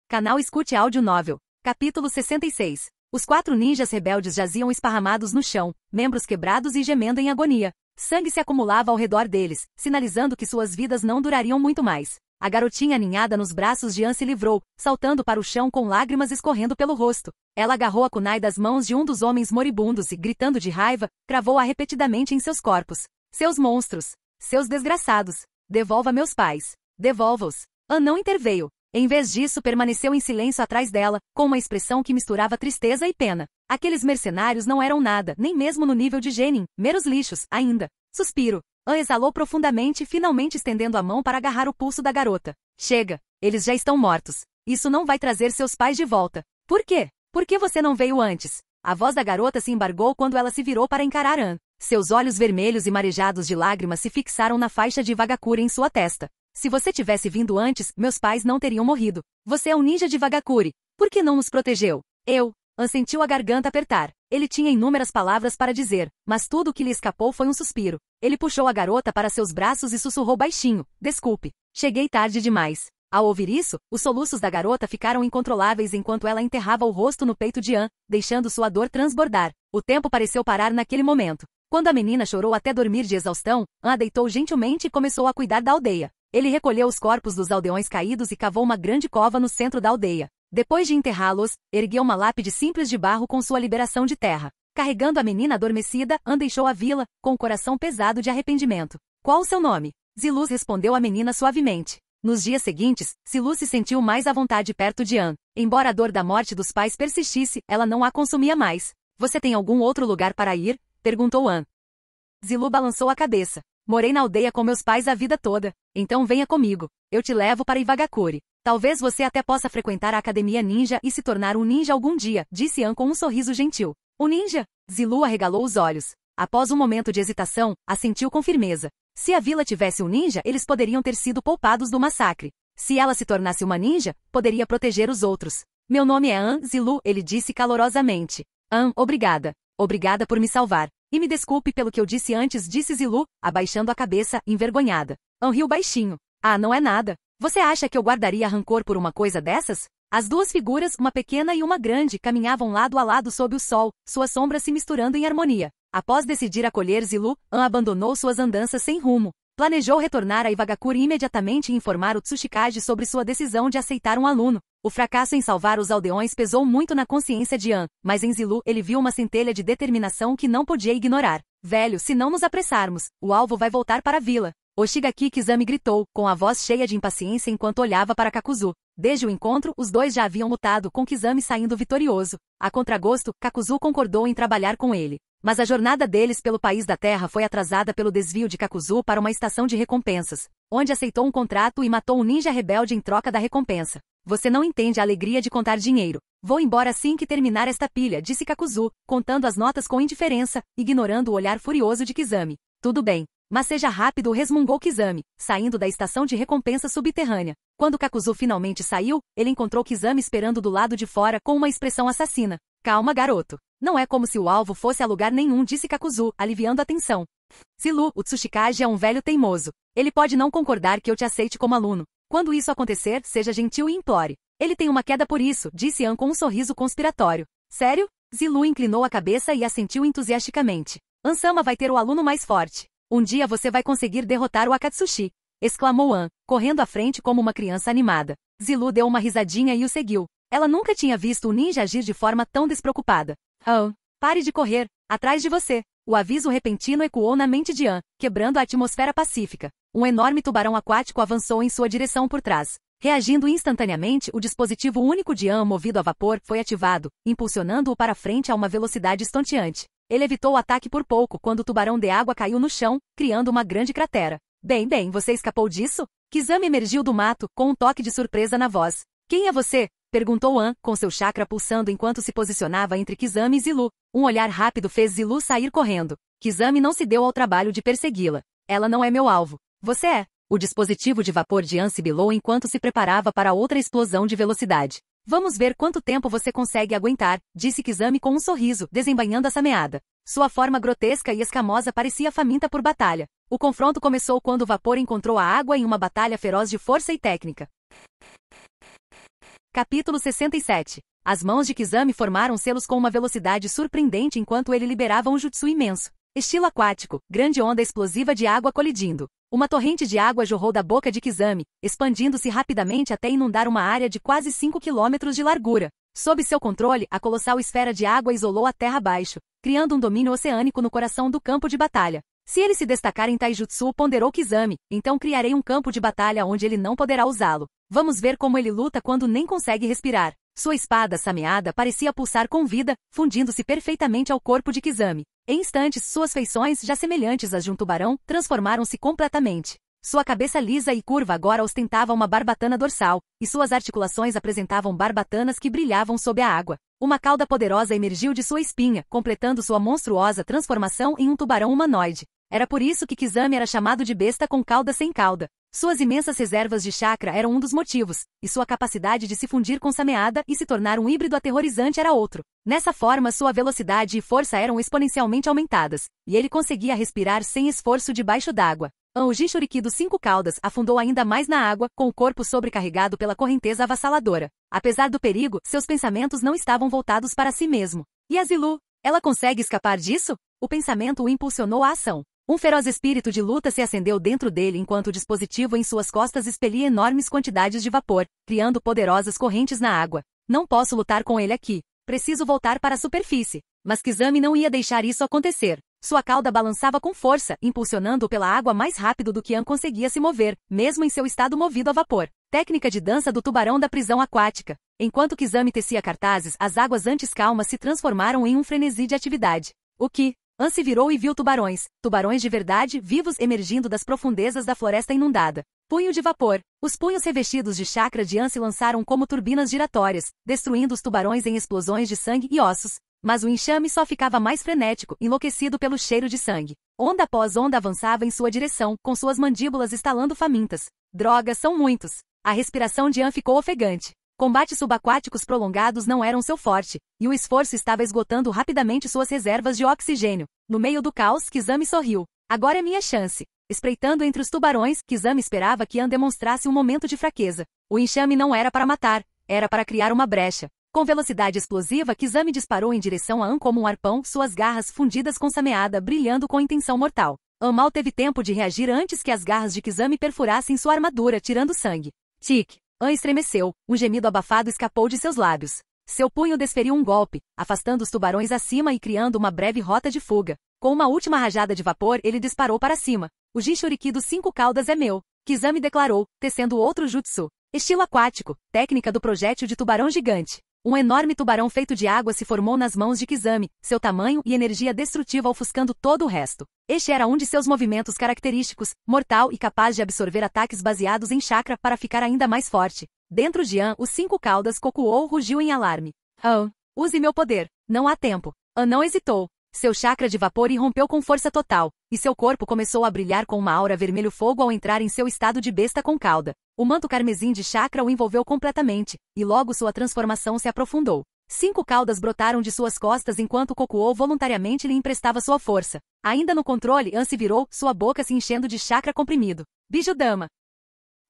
Canal Escute Áudio Novel. Capítulo 66. Os 4 ninjas rebeldes jaziam esparramados no chão, membros quebrados e gemendo em agonia. Sangue se acumulava ao redor deles, sinalizando que suas vidas não durariam muito mais. A garotinha aninhada nos braços de An se livrou, saltando para o chão com lágrimas escorrendo pelo rosto. Ela agarrou a kunai das mãos de um dos homens moribundos e, gritando de raiva, cravou-a repetidamente em seus corpos. Seus monstros! Seus desgraçados! Devolva meus pais! Devolva-os! An não interveio. Em vez disso, permaneceu em silêncio atrás dela, com uma expressão que misturava tristeza e pena. Aqueles mercenários não eram nada, nem mesmo no nível de Genin, meros lixos, ainda. Suspiro. An exalou profundamente, finalmente estendendo a mão para agarrar o pulso da garota. Chega, eles já estão mortos. Isso não vai trazer seus pais de volta. Por quê? Por que você não veio antes? A voz da garota se embargou quando ela se virou para encarar An. Seus olhos vermelhos e marejados de lágrimas se fixaram na faixa de Vagakuri em sua testa. Se você tivesse vindo antes, meus pais não teriam morrido. Você é um ninja de Vagakuri. Por que não nos protegeu? An sentiu a garganta apertar. Ele tinha inúmeras palavras para dizer, mas tudo o que lhe escapou foi um suspiro. Ele puxou a garota para seus braços e sussurrou baixinho. Desculpe. Cheguei tarde demais. Ao ouvir isso, os soluços da garota ficaram incontroláveis enquanto ela enterrava o rosto no peito de An, deixando sua dor transbordar. O tempo pareceu parar naquele momento. Quando a menina chorou até dormir de exaustão, An a deitou gentilmente e começou a cuidar da aldeia. Ele recolheu os corpos dos aldeões caídos e cavou uma grande cova no centro da aldeia. Depois de enterrá-los, ergueu uma lápide simples de barro com sua liberação de terra. Carregando a menina adormecida, An deixou a vila, com o coração pesado de arrependimento. Qual o seu nome? Ziluz respondeu a menina suavemente. Nos dias seguintes, Ziluz se sentiu mais à vontade perto de An. Embora a dor da morte dos pais persistisse, ela não a consumia mais. Você tem algum outro lugar para ir? Perguntou An. Zilu balançou a cabeça. Morei na aldeia com meus pais a vida toda. Então venha comigo. Eu te levo para Iwagakure. Talvez você até possa frequentar a academia ninja e se tornar um ninja algum dia, disse An com um sorriso gentil. Um ninja? Zilu arregalou os olhos. Após um momento de hesitação, assentiu com firmeza. Se a vila tivesse um ninja, eles poderiam ter sido poupados do massacre. Se ela se tornasse uma ninja, poderia proteger os outros. Meu nome é An Zilu, ele disse calorosamente. An, obrigada. Obrigada por me salvar. E me desculpe pelo que eu disse antes, disse Zilu, abaixando a cabeça, envergonhada. An riu baixinho. Ah, não é nada. Você acha que eu guardaria rancor por uma coisa dessas? As duas figuras, uma pequena e uma grande, caminhavam lado a lado sob o sol, suas sombras se misturando em harmonia. Após decidir acolher Zilu, An abandonou suas andanças sem rumo. Planejou retornar a Iwagakure imediatamente e informar o Tsuchikage sobre sua decisão de aceitar um aluno. O fracasso em salvar os aldeões pesou muito na consciência de An, mas em Zilu ele viu uma centelha de determinação que não podia ignorar. Velho, se não nos apressarmos, o alvo vai voltar para a vila. Oshigaki Kizami gritou, com a voz cheia de impaciência enquanto olhava para Kakuzu. Desde o encontro, os dois já haviam lutado, com Kizami saindo vitorioso. A contragosto, Kakuzu concordou em trabalhar com ele. Mas a jornada deles pelo país da terra foi atrasada pelo desvio de Kakuzu para uma estação de recompensas, onde aceitou um contrato e matou um ninja rebelde em troca da recompensa. Você não entende a alegria de contar dinheiro. Vou embora assim que terminar esta pilha, disse Kakuzu, contando as notas com indiferença, ignorando o olhar furioso de Kizami. Tudo bem. Mas seja rápido, resmungou Kizami, saindo da estação de recompensa subterrânea. Quando Kakuzu finalmente saiu, ele encontrou Kizami esperando do lado de fora com uma expressão assassina. Calma, garoto. Não é como se o alvo fosse a lugar nenhum, disse Kakuzu, aliviando a tensão. Zilu, o Tsuchikage é um velho teimoso. Ele pode não concordar que eu te aceite como aluno. Quando isso acontecer, seja gentil e implore. Ele tem uma queda por isso, disse An com um sorriso conspiratório. Sério? Zilu inclinou a cabeça e assentiu entusiasticamente. An-sama vai ter o aluno mais forte. Um dia você vai conseguir derrotar o Akatsushi, exclamou An, correndo à frente como uma criança animada. Zilu deu uma risadinha e o seguiu. Ela nunca tinha visto o ninja agir de forma tão despreocupada. An, pare de correr, atrás de você. O aviso repentino ecoou na mente de An, quebrando a atmosfera pacífica. Um enorme tubarão aquático avançou em sua direção por trás. Reagindo instantaneamente, o dispositivo único de An movido a vapor foi ativado, impulsionando-o para frente a uma velocidade estonteante. Ele evitou o ataque por pouco quando o tubarão de água caiu no chão, criando uma grande cratera. Bem, você escapou disso? Kizami emergiu do mato, com um toque de surpresa na voz. Quem é você? Perguntou An, com seu chakra pulsando enquanto se posicionava entre Kizami e Zilu. Um olhar rápido fez Zilu sair correndo. Kizami não se deu ao trabalho de persegui-la. Ela não é meu alvo. Você é. O dispositivo de vapor de An sibilou enquanto se preparava para outra explosão de velocidade. Vamos ver quanto tempo você consegue aguentar, disse Kizami com um sorriso, desembainhando a sameada. Sua forma grotesca e escamosa parecia faminta por batalha. O confronto começou quando o vapor encontrou a água em uma batalha feroz de força e técnica. Capítulo 67. As mãos de Kizami formaram selos com uma velocidade surpreendente enquanto ele liberava um jutsu imenso. Estilo aquático, grande onda explosiva de água colidindo. Uma torrente de água jorrou da boca de Kizami, expandindo-se rapidamente até inundar uma área de quase 5 quilômetros de largura. Sob seu controle, a colossal esfera de água isolou a terra abaixo, criando um domínio oceânico no coração do campo de batalha. Se ele se destacar em Taijutsu, ponderou Kizami, então criarei um campo de batalha onde ele não poderá usá-lo. Vamos ver como ele luta quando nem consegue respirar. Sua espada sameada parecia pulsar com vida, fundindo-se perfeitamente ao corpo de Kizami. Em instantes, suas feições, já semelhantes às de um tubarão, transformaram-se completamente. Sua cabeça lisa e curva agora ostentava uma barbatana dorsal, e suas articulações apresentavam barbatanas que brilhavam sob a água. Uma cauda poderosa emergiu de sua espinha, completando sua monstruosa transformação em um tubarão humanoide. Era por isso que Kizami era chamado de besta com cauda sem cauda. Suas imensas reservas de chakra eram um dos motivos, e sua capacidade de se fundir com sameada e se tornar um híbrido aterrorizante era outro. Nessa forma, sua velocidade e força eram exponencialmente aumentadas, e ele conseguia respirar sem esforço debaixo d'água. O Jinchuriki dos 5 caudas afundou ainda mais na água, com o corpo sobrecarregado pela correnteza avassaladora. Apesar do perigo, seus pensamentos não estavam voltados para si mesmo. E a Zilu? Ela consegue escapar disso? O pensamento o impulsionou à ação. Um feroz espírito de luta se acendeu dentro dele enquanto o dispositivo em suas costas expelia enormes quantidades de vapor, criando poderosas correntes na água. Não posso lutar com ele aqui. Preciso voltar para a superfície. Mas Kizami não ia deixar isso acontecer. Sua cauda balançava com força, impulsionando-o pela água mais rápido do que An conseguia se mover, mesmo em seu estado movido a vapor. Técnica de dança do tubarão da prisão aquática. Enquanto Kizami tecia cartazes, as águas antes calmas se transformaram em um frenesi de atividade. O que? An se virou e viu tubarões de verdade, vivos emergindo das profundezas da floresta inundada. Punho de vapor. Os punhos revestidos de chakra de An se lançaram como turbinas giratórias, destruindo os tubarões em explosões de sangue e ossos. Mas o enxame só ficava mais frenético, enlouquecido pelo cheiro de sangue. Onda após onda avançava em sua direção, com suas mandíbulas estalando famintas. Droga, são muitos. A respiração de An ficou ofegante. Combates subaquáticos prolongados não eram seu forte, e o esforço estava esgotando rapidamente suas reservas de oxigênio. No meio do caos, Kizami sorriu. Agora é minha chance. Espreitando entre os tubarões, Kizami esperava que An demonstrasse um momento de fraqueza. O enxame não era para matar, era para criar uma brecha. Com velocidade explosiva, Kizami disparou em direção a An como um arpão, suas garras fundidas com sameada brilhando com intenção mortal. An mal teve tempo de reagir antes que as garras de Kizami perfurassem sua armadura, tirando sangue. Tic! An estremeceu, um gemido abafado escapou de seus lábios. Seu punho desferiu um golpe, afastando os tubarões acima e criando uma breve rota de fuga. Com uma última rajada de vapor, ele disparou para cima. O Jinchuriki dos 5 caudas é meu, Kizami declarou, tecendo outro jutsu. Estilo aquático, técnica do projétil de tubarão gigante. Um enorme tubarão feito de água se formou nas mãos de Kizami, seu tamanho e energia destrutiva ofuscando todo o resto. Este era um de seus movimentos característicos, mortal e capaz de absorver ataques baseados em chakra para ficar ainda mais forte. Dentro de An, os 5 caudas cocuou rugiu em alarme. Use meu poder. Não há tempo. An não hesitou. Seu chakra de vapor irrompeu com força total, e seu corpo começou a brilhar com uma aura vermelho-fogo ao entrar em seu estado de besta com cauda. O manto carmesim de chakra o envolveu completamente, e logo sua transformação se aprofundou. 5 caudas brotaram de suas costas enquanto Kokuou voluntariamente lhe emprestava sua força. Ainda no controle, An se virou, sua boca se enchendo de chakra comprimido. Bijudama.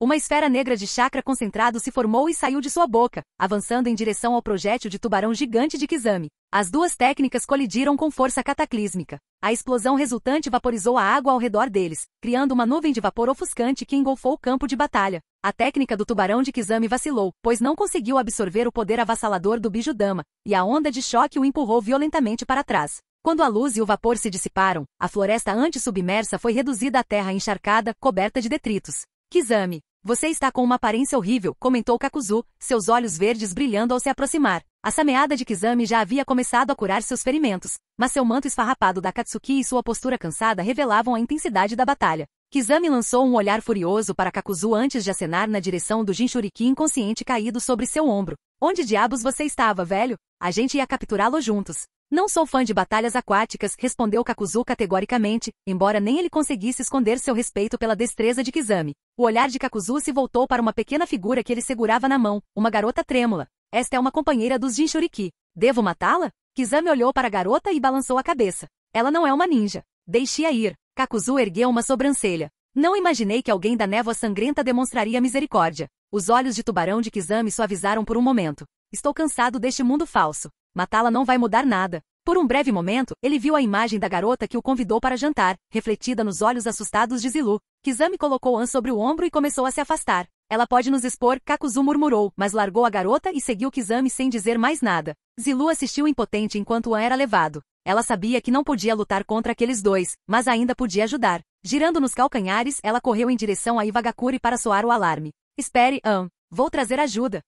Uma esfera negra de chakra concentrado se formou e saiu de sua boca, avançando em direção ao projétil de tubarão gigante de Kizami. As duas técnicas colidiram com força cataclísmica. A explosão resultante vaporizou a água ao redor deles, criando uma nuvem de vapor ofuscante que engolfou o campo de batalha. A técnica do tubarão de Kizami vacilou, pois não conseguiu absorver o poder avassalador do Bijudama, e a onda de choque o empurrou violentamente para trás. Quando a luz e o vapor se dissiparam, a floresta anti-submersa foi reduzida à terra encharcada, coberta de detritos. Kizami, você está com uma aparência horrível, comentou Kakuzu, seus olhos verdes brilhando ao se aproximar. A sameada de Kizami já havia começado a curar seus ferimentos, mas seu manto esfarrapado da Katsuki e sua postura cansada revelavam a intensidade da batalha. Kizami lançou um olhar furioso para Kakuzu antes de acenar na direção do Jinchuriki inconsciente caído sobre seu ombro. Onde diabos você estava, velho? A gente ia capturá-lo juntos. Não sou fã de batalhas aquáticas, respondeu Kakuzu categoricamente, embora nem ele conseguisse esconder seu respeito pela destreza de Kizami. O olhar de Kakuzu se voltou para uma pequena figura que ele segurava na mão, uma garota trêmula. Esta é uma companheira dos Jinchuriki. Devo matá-la? Kizami olhou para a garota e balançou a cabeça. Ela não é uma ninja. Deixe-a ir. Kakuzu ergueu uma sobrancelha. Não imaginei que alguém da névoa sangrenta demonstraria misericórdia. Os olhos de tubarão de Kizami suavizaram por um momento. Estou cansado deste mundo falso. Matá-la não vai mudar nada. Por um breve momento, ele viu a imagem da garota que o convidou para jantar, refletida nos olhos assustados de Zilu. Kizami colocou An sobre o ombro e começou a se afastar. Ela pode nos expor, Kakuzu murmurou, mas largou a garota e seguiu Kizami sem dizer mais nada. Zilu assistiu impotente enquanto An era levado. Ela sabia que não podia lutar contra aqueles dois, mas ainda podia ajudar. Girando nos calcanhares, ela correu em direção a Iwagakure para soar o alarme. Espere, An. Vou trazer ajuda.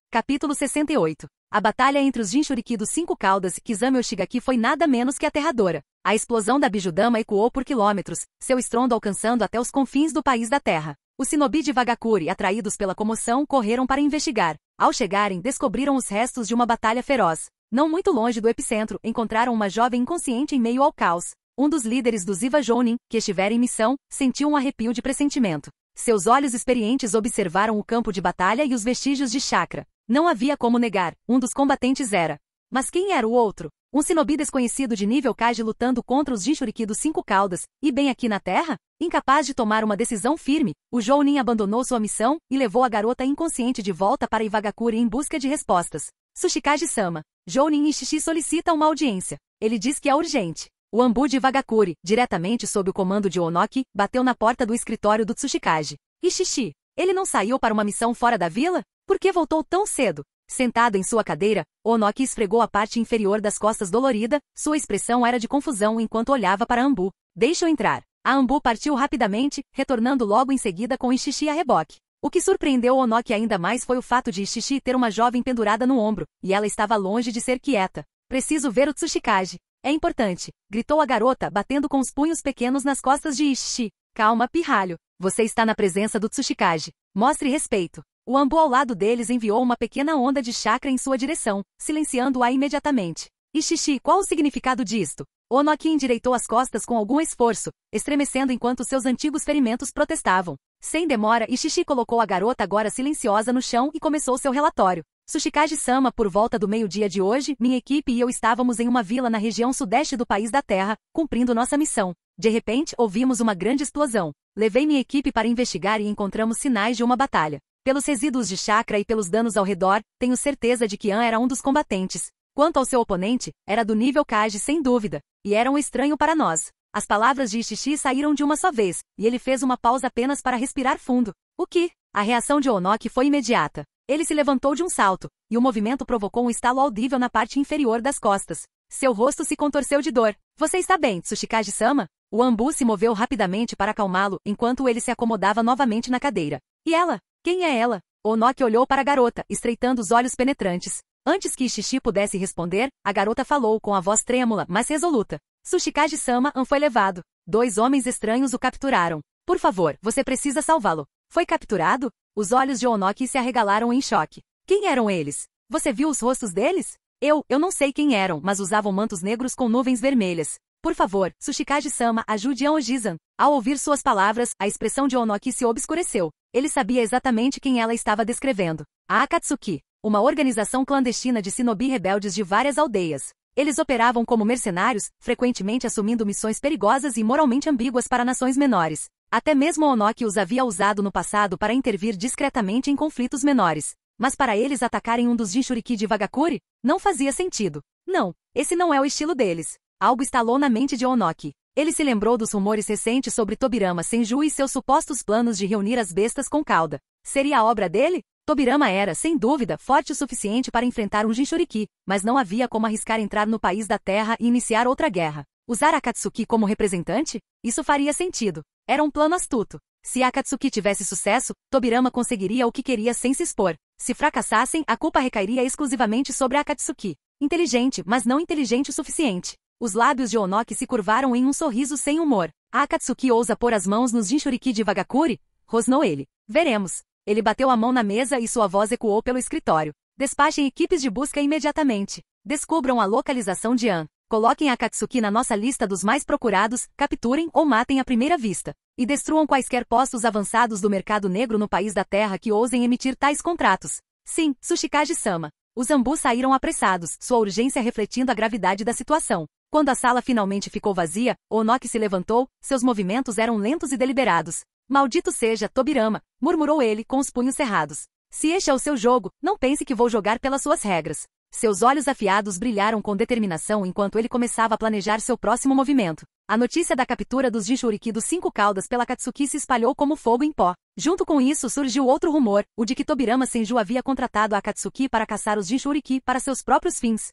Capítulo 68. A batalha entre os Jinchuriki dos 5 caudas e Kizami Oshigaki foi nada menos que aterradora. A explosão da Bijudama ecoou por quilômetros, seu estrondo alcançando até os confins do país da terra. Os shinobi de Iwagakure, atraídos pela comoção, correram para investigar. Ao chegarem, descobriram os restos de uma batalha feroz. Não muito longe do epicentro, encontraram uma jovem inconsciente em meio ao caos. Um dos líderes dos Iwa Jounin, que estivera em missão, sentiu um arrepio de pressentimento. Seus olhos experientes observaram o campo de batalha e os vestígios de chakra. Não havia como negar, um dos combatentes era. Mas quem era o outro? Um shinobi desconhecido de nível Kage lutando contra os Jinchuriki dos 5 caudas, e bem aqui na Terra? Incapaz de tomar uma decisão firme, o Jounin abandonou sua missão e levou a garota inconsciente de volta para Iwagakure em busca de respostas. Tsuchikage-sama. Jounin Ishishi solicita uma audiência. Ele diz que é urgente. O Anbu de Wagakure, diretamente sob o comando de Onoki, bateu na porta do escritório do Tsuchikage. Ishishi, ele não saiu para uma missão fora da vila? Por que voltou tão cedo? Sentado em sua cadeira, Onoki esfregou a parte inferior das costas dolorida, sua expressão era de confusão enquanto olhava para Anbu. Deixa-o entrar. A Anbu partiu rapidamente, retornando logo em seguida com Ishishi a reboque. O que surpreendeu Onoki ainda mais foi o fato de Ishishi ter uma jovem pendurada no ombro, e ela estava longe de ser quieta. Preciso ver o Tsuchikage. É importante, gritou a garota, batendo com os punhos pequenos nas costas de Ishishi. Calma, pirralho. Você está na presença do Tsuchikage. Mostre respeito. O Anbu ao lado deles enviou uma pequena onda de chakra em sua direção, silenciando-a imediatamente. Ishishi, qual o significado disto? Onoki endireitou as costas com algum esforço, estremecendo enquanto seus antigos ferimentos protestavam. Sem demora, Ishishi colocou a garota agora silenciosa no chão e começou seu relatório. Tsuchikage-sama, por volta do meio-dia de hoje, minha equipe e eu estávamos em uma vila na região sudeste do país da Terra, cumprindo nossa missão. De repente, ouvimos uma grande explosão. Levei minha equipe para investigar e encontramos sinais de uma batalha. Pelos resíduos de chakra e pelos danos ao redor, tenho certeza de que An era um dos combatentes. Quanto ao seu oponente, era do nível Kage sem dúvida, e era um estranho para nós. As palavras de Ishishi saíram de uma só vez, e ele fez uma pausa apenas para respirar fundo. O que? A reação de Onoki foi imediata. Ele se levantou de um salto, e o movimento provocou um estalo audível na parte inferior das costas. Seu rosto se contorceu de dor. Você está bem, Tsuchikage-sama? O Anbu se moveu rapidamente para acalmá-lo, enquanto ele se acomodava novamente na cadeira. E ela? Quem é ela? Onoki olhou para a garota, estreitando os olhos penetrantes. Antes que Ishishi pudesse responder, a garota falou com a voz trêmula, mas resoluta. Tsuchikage-sama foi levado. 2 homens estranhos o capturaram. Por favor, você precisa salvá-lo. Foi capturado? Os olhos de Onoki se arregalaram em choque. Quem eram eles? Você viu os rostos deles? Eu não sei quem eram, mas usavam mantos negros com nuvens vermelhas. Por favor, Tsuchikage-sama, ajude Aokiji-san. Ao ouvir suas palavras, a expressão de Onoki se obscureceu. Ele sabia exatamente quem ela estava descrevendo. A Akatsuki, uma organização clandestina de shinobi rebeldes de várias aldeias. Eles operavam como mercenários, frequentemente assumindo missões perigosas e moralmente ambíguas para nações menores. Até mesmo Onoki os havia usado no passado para intervir discretamente em conflitos menores. Mas para eles atacarem um dos Jinchuriki de Wagakure? Não fazia sentido. Não, esse não é o estilo deles. Algo estalou na mente de Onoki. Ele se lembrou dos rumores recentes sobre Tobirama Senju e seus supostos planos de reunir as bestas com cauda. Seria a obra dele? Tobirama era, sem dúvida, forte o suficiente para enfrentar um Jinchuriki, mas não havia como arriscar entrar no país da Terra e iniciar outra guerra. Usar Akatsuki como representante? Isso faria sentido. Era um plano astuto. Se Akatsuki tivesse sucesso, Tobirama conseguiria o que queria sem se expor. Se fracassassem, a culpa recairia exclusivamente sobre Akatsuki. Inteligente, mas não inteligente o suficiente. Os lábios de Onoki se curvaram em um sorriso sem humor. A Akatsuki ousa pôr as mãos nos Jinchuriki de Wagakure? Rosnou ele. Veremos. Ele bateu a mão na mesa e sua voz ecoou pelo escritório. Despachem equipes de busca imediatamente. Descubram a localização de An. Coloquem a Akatsuki na nossa lista dos mais procurados, capturem ou matem à primeira vista. E destruam quaisquer postos avançados do mercado negro no país da Terra que ousem emitir tais contratos. Sim, Tsuchikage-sama. Os Anbu saíram apressados, sua urgência refletindo a gravidade da situação. Quando a sala finalmente ficou vazia, Onoki se levantou, seus movimentos eram lentos e deliberados. Maldito seja, Tobirama, murmurou ele com os punhos cerrados. Se este é o seu jogo, não pense que vou jogar pelas suas regras. Seus olhos afiados brilharam com determinação enquanto ele começava a planejar seu próximo movimento. A notícia da captura dos Jinchuriki dos 5 caudas pela Akatsuki se espalhou como fogo em pó. Junto com isso surgiu outro rumor, o de que Tobirama Senju havia contratado a Akatsuki para caçar os Jinchuriki para seus próprios fins.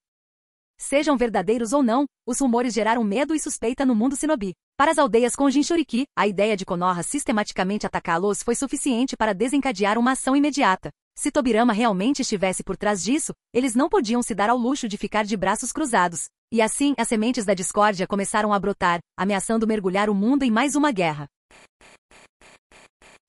Sejam verdadeiros ou não, os rumores geraram medo e suspeita no mundo shinobi. Para as aldeias com Jinchuriki, a ideia de Konoha sistematicamente atacá-los foi suficiente para desencadear uma ação imediata. Se Tobirama realmente estivesse por trás disso, eles não podiam se dar ao luxo de ficar de braços cruzados. E assim, as sementes da discórdia começaram a brotar, ameaçando mergulhar o mundo em mais uma guerra.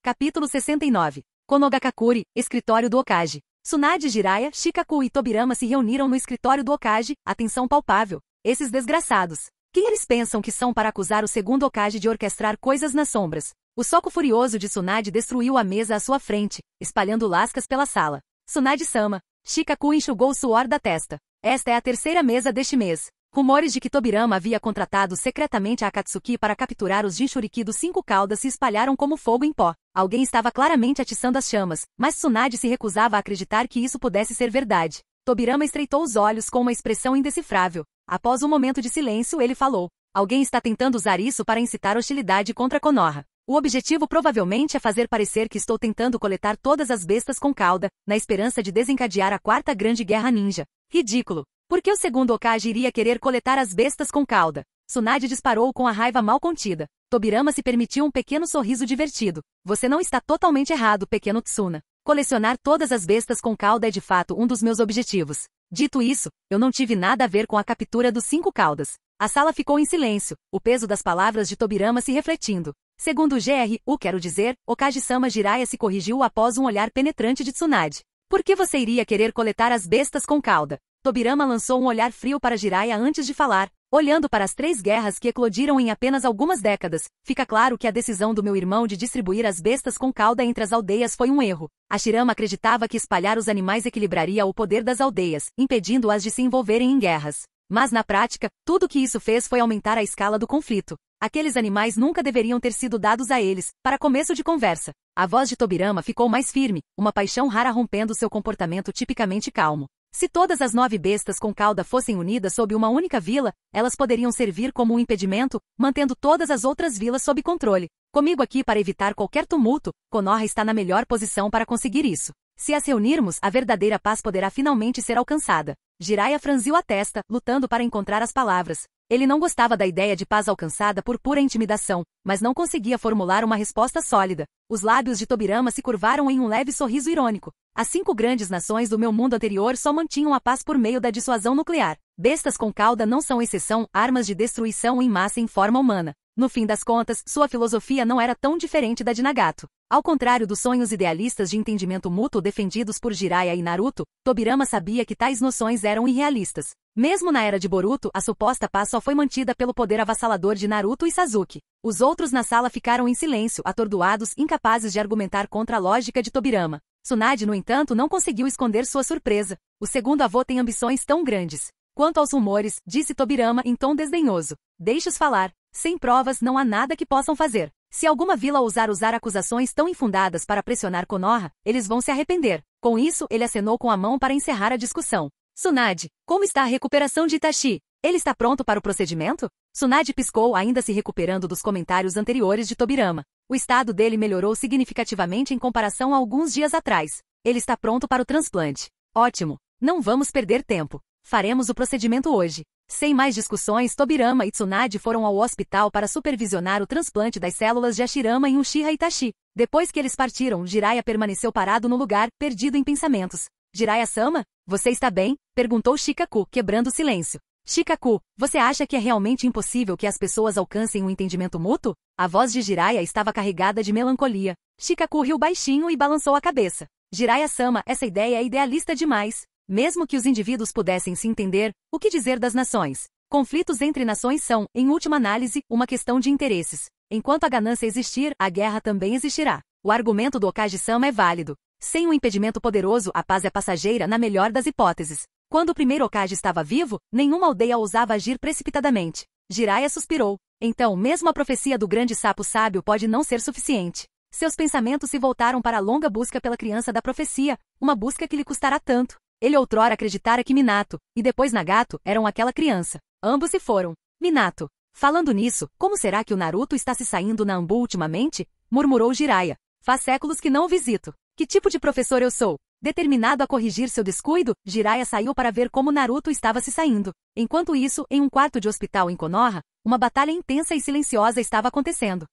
Capítulo 69. Konogakakure, escritório do Hokage. Tsunade, Jiraiya, Shikaku e Tobirama se reuniram no escritório do Hokage, atenção palpável. Esses desgraçados. Quem eles pensam que são para acusar o segundo Hokage de orquestrar coisas nas sombras? O soco furioso de Tsunade destruiu a mesa à sua frente, espalhando lascas pela sala. Tsunade-sama. Shikaku enxugou o suor da testa. Esta é a 3ª mesa deste mês. Rumores de que Tobirama havia contratado secretamente a Akatsuki para capturar os Jinchuriki dos 5 caudas se espalharam como fogo em pó. Alguém estava claramente atiçando as chamas, mas Tsunade se recusava a acreditar que isso pudesse ser verdade. Tobirama estreitou os olhos com uma expressão indecifrável. Após um momento de silêncio, ele falou. Alguém está tentando usar isso para incitar hostilidade contra Konoha. O objetivo provavelmente é fazer parecer que estou tentando coletar todas as bestas com cauda, na esperança de desencadear a quarta grande guerra ninja. Ridículo. Por que o segundo Hokage iria querer coletar as bestas com cauda? Tsunade disparou com a raiva mal contida. Tobirama se permitiu um pequeno sorriso divertido. Você não está totalmente errado, pequeno Tsuna. Colecionar todas as bestas com cauda é de fato um dos meus objetivos. Dito isso, eu não tive nada a ver com a captura dos 5 caudas. A sala ficou em silêncio, o peso das palavras de Tobirama se refletindo. Segundo o GRU, quero dizer, Hokage-sama Jiraiya se corrigiu após um olhar penetrante de Tsunade. Por que você iria querer coletar as bestas com cauda? Tobirama lançou um olhar frio para Jiraiya antes de falar. Olhando para as 3 guerras que eclodiram em apenas algumas décadas, fica claro que a decisão do meu irmão de distribuir as bestas com cauda entre as aldeias foi um erro. Hashirama acreditava que espalhar os animais equilibraria o poder das aldeias, impedindo-as de se envolverem em guerras. Mas na prática, tudo que isso fez foi aumentar a escala do conflito. Aqueles animais nunca deveriam ter sido dados a eles, para começo de conversa. A voz de Tobirama ficou mais firme, uma paixão rara rompendo seu comportamento tipicamente calmo. Se todas as 9 bestas com cauda fossem unidas sob uma única vila, elas poderiam servir como um impedimento, mantendo todas as outras vilas sob controle. Comigo aqui para evitar qualquer tumulto, Konoha está na melhor posição para conseguir isso. Se as reunirmos, a verdadeira paz poderá finalmente ser alcançada. Jiraiya franziu a testa, lutando para encontrar as palavras. Ele não gostava da ideia de paz alcançada por pura intimidação, mas não conseguia formular uma resposta sólida. Os lábios de Tobirama se curvaram em um leve sorriso irônico. As 5 grandes nações do meu mundo anterior só mantinham a paz por meio da dissuasão nuclear. Bestas com cauda não são exceção, armas de destruição em massa em forma humana. No fim das contas, sua filosofia não era tão diferente da de Nagato. Ao contrário dos sonhos idealistas de entendimento mútuo defendidos por Jiraiya e Naruto, Tobirama sabia que tais noções eram irrealistas. Mesmo na era de Boruto, a suposta paz só foi mantida pelo poder avassalador de Naruto e Sasuke. Os outros na sala ficaram em silêncio, atordoados, incapazes de argumentar contra a lógica de Tobirama. Tsunade, no entanto, não conseguiu esconder sua surpresa. O segundo avô tem ambições tão grandes. Quanto aos rumores, disse Tobirama em tom desdenhoso. Deixe-os falar. Sem provas não há nada que possam fazer. Se alguma vila ousar usar acusações tão infundadas para pressionar Konoha, eles vão se arrepender. Com isso, ele acenou com a mão para encerrar a discussão. Tsunade, como está a recuperação de Itachi? Ele está pronto para o procedimento? Tsunade piscou, ainda se recuperando dos comentários anteriores de Tobirama. O estado dele melhorou significativamente em comparação a alguns dias atrás. Ele está pronto para o transplante. Ótimo. Não vamos perder tempo. Faremos o procedimento hoje. Sem mais discussões, Tobirama e Tsunade foram ao hospital para supervisionar o transplante das células de Hashirama em Uchiha Itachi. Depois que eles partiram, Jiraiya permaneceu parado no lugar, perdido em pensamentos. Jiraiya-sama, você está bem? Perguntou Shikaku, quebrando o silêncio. Shikaku, você acha que é realmente impossível que as pessoas alcancem um entendimento mútuo? A voz de Jiraiya estava carregada de melancolia. Shikaku riu baixinho e balançou a cabeça. Jiraiya-sama, essa ideia é idealista demais. Mesmo que os indivíduos pudessem se entender, o que dizer das nações? Conflitos entre nações são, em última análise, uma questão de interesses. Enquanto a ganância existir, a guerra também existirá. O argumento do Hokage-sama é válido. Sem um impedimento poderoso, a paz é passageira na melhor das hipóteses. Quando o primeiro Hokage estava vivo, nenhuma aldeia ousava agir precipitadamente. Jiraiya suspirou. Então, mesmo a profecia do grande sapo sábio pode não ser suficiente. Seus pensamentos se voltaram para a longa busca pela criança da profecia, uma busca que lhe custará tanto. Ele outrora acreditara que Minato, e depois Nagato, eram aquela criança. Ambos se foram. Minato. Falando nisso, como será que o Naruto está se saindo na Anbu ultimamente? Murmurou Jiraiya. Faz séculos que não o visito. Que tipo de professor eu sou? Determinado a corrigir seu descuido, Jiraiya saiu para ver como Naruto estava se saindo. Enquanto isso, em um quarto de hospital em Konoha, uma batalha intensa e silenciosa estava acontecendo.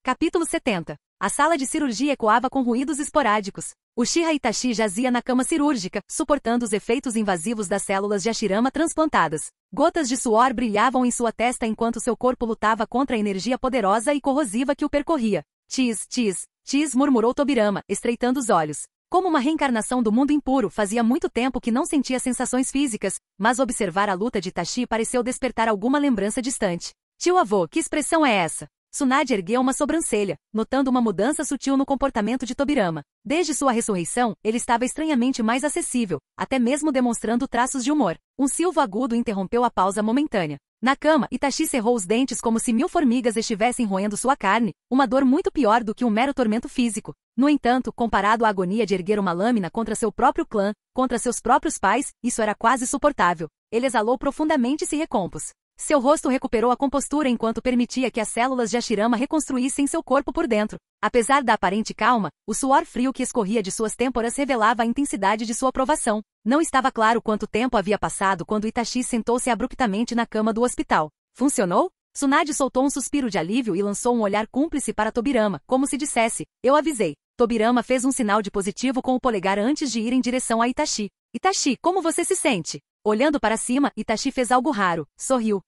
Capítulo 70. A sala de cirurgia ecoava com ruídos esporádicos. Uchiha Itachi jazia na cama cirúrgica, suportando os efeitos invasivos das células de Hashirama transplantadas. Gotas de suor brilhavam em sua testa enquanto seu corpo lutava contra a energia poderosa e corrosiva que o percorria. Tis, tis, tis, murmurou Tobirama, estreitando os olhos. Como uma reencarnação do mundo impuro, fazia muito tempo que não sentia sensações físicas, mas observar a luta de Itachi pareceu despertar alguma lembrança distante. Tio avô, que expressão é essa? Tsunade ergueu uma sobrancelha, notando uma mudança sutil no comportamento de Tobirama. Desde sua ressurreição, ele estava estranhamente mais acessível, até mesmo demonstrando traços de humor. Um silvo agudo interrompeu a pausa momentânea. Na cama, Itachi cerrou os dentes como se 1000 formigas estivessem roendo sua carne, uma dor muito pior do que um mero tormento físico. No entanto, comparado à agonia de erguer uma lâmina contra seu próprio clã, contra seus próprios pais, isso era quase suportável. Ele exalou profundamente e se recompôs. Seu rosto recuperou a compostura enquanto permitia que as células de Hashirama reconstruíssem seu corpo por dentro. Apesar da aparente calma, o suor frio que escorria de suas têmporas revelava a intensidade de sua aprovação. Não estava claro quanto tempo havia passado quando Itachi sentou-se abruptamente na cama do hospital. Funcionou? Tsunade soltou um suspiro de alívio e lançou um olhar cúmplice para Tobirama, como se dissesse, eu avisei. Tobirama fez um sinal de positivo com o polegar antes de ir em direção a Itachi. Itachi, como você se sente? Olhando para cima, Itachi fez algo raro, sorriu.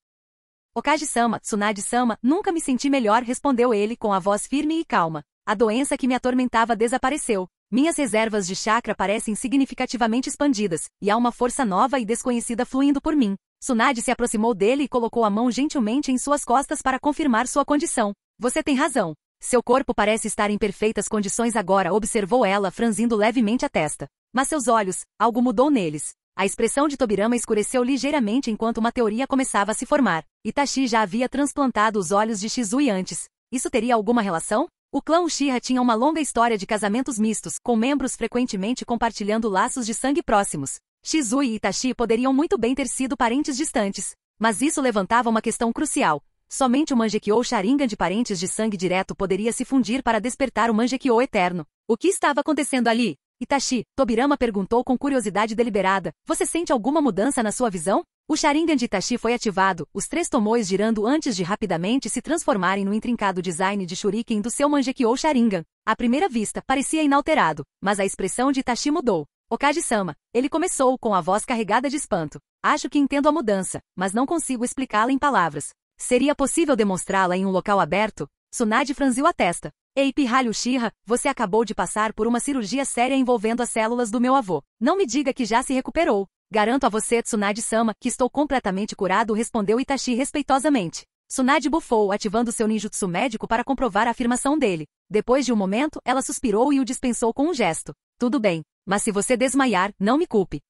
Okage-sama, Tsunade-sama, nunca me senti melhor, respondeu ele com a voz firme e calma. A doença que me atormentava desapareceu. Minhas reservas de chakra parecem significativamente expandidas, e há uma força nova e desconhecida fluindo por mim. Tsunade se aproximou dele e colocou a mão gentilmente em suas costas para confirmar sua condição. Você tem razão. Seu corpo parece estar em perfeitas condições agora, observou ela, franzindo levemente a testa. Mas seus olhos, algo mudou neles. A expressão de Tobirama escureceu ligeiramente enquanto uma teoria começava a se formar. Itachi já havia transplantado os olhos de Shizui antes. Isso teria alguma relação? O clã Uchiha tinha uma longa história de casamentos mistos, com membros frequentemente compartilhando laços de sangue próximos. Shizui e Itachi poderiam muito bem ter sido parentes distantes. Mas isso levantava uma questão crucial. Somente o Mangekyou Sharingan de parentes de sangue direto poderia se fundir para despertar o Mangekyou eterno. O que estava acontecendo ali? Itachi, Tobirama perguntou com curiosidade deliberada, você sente alguma mudança na sua visão? O Sharingan de Itachi foi ativado, os 3 tomoes girando antes de rapidamente se transformarem no intrincado design de shuriken do seu Mangekyou Sharingan. À primeira vista, parecia inalterado, mas a expressão de Itachi mudou. Okage-sama, ele começou com a voz carregada de espanto. Acho que entendo a mudança, mas não consigo explicá-la em palavras. Seria possível demonstrá-la em um local aberto? Tsunade franziu a testa. Ei, pirralho Uchiha, você acabou de passar por uma cirurgia séria envolvendo as células do meu avô. Não me diga que já se recuperou. Garanto a você, Tsunade-sama, que estou completamente curado, respondeu Itachi respeitosamente. Tsunade bufou, ativando seu ninjutsu médico para comprovar a afirmação dele. Depois de um momento, ela suspirou e o dispensou com um gesto. Tudo bem, mas se você desmaiar, não me culpe.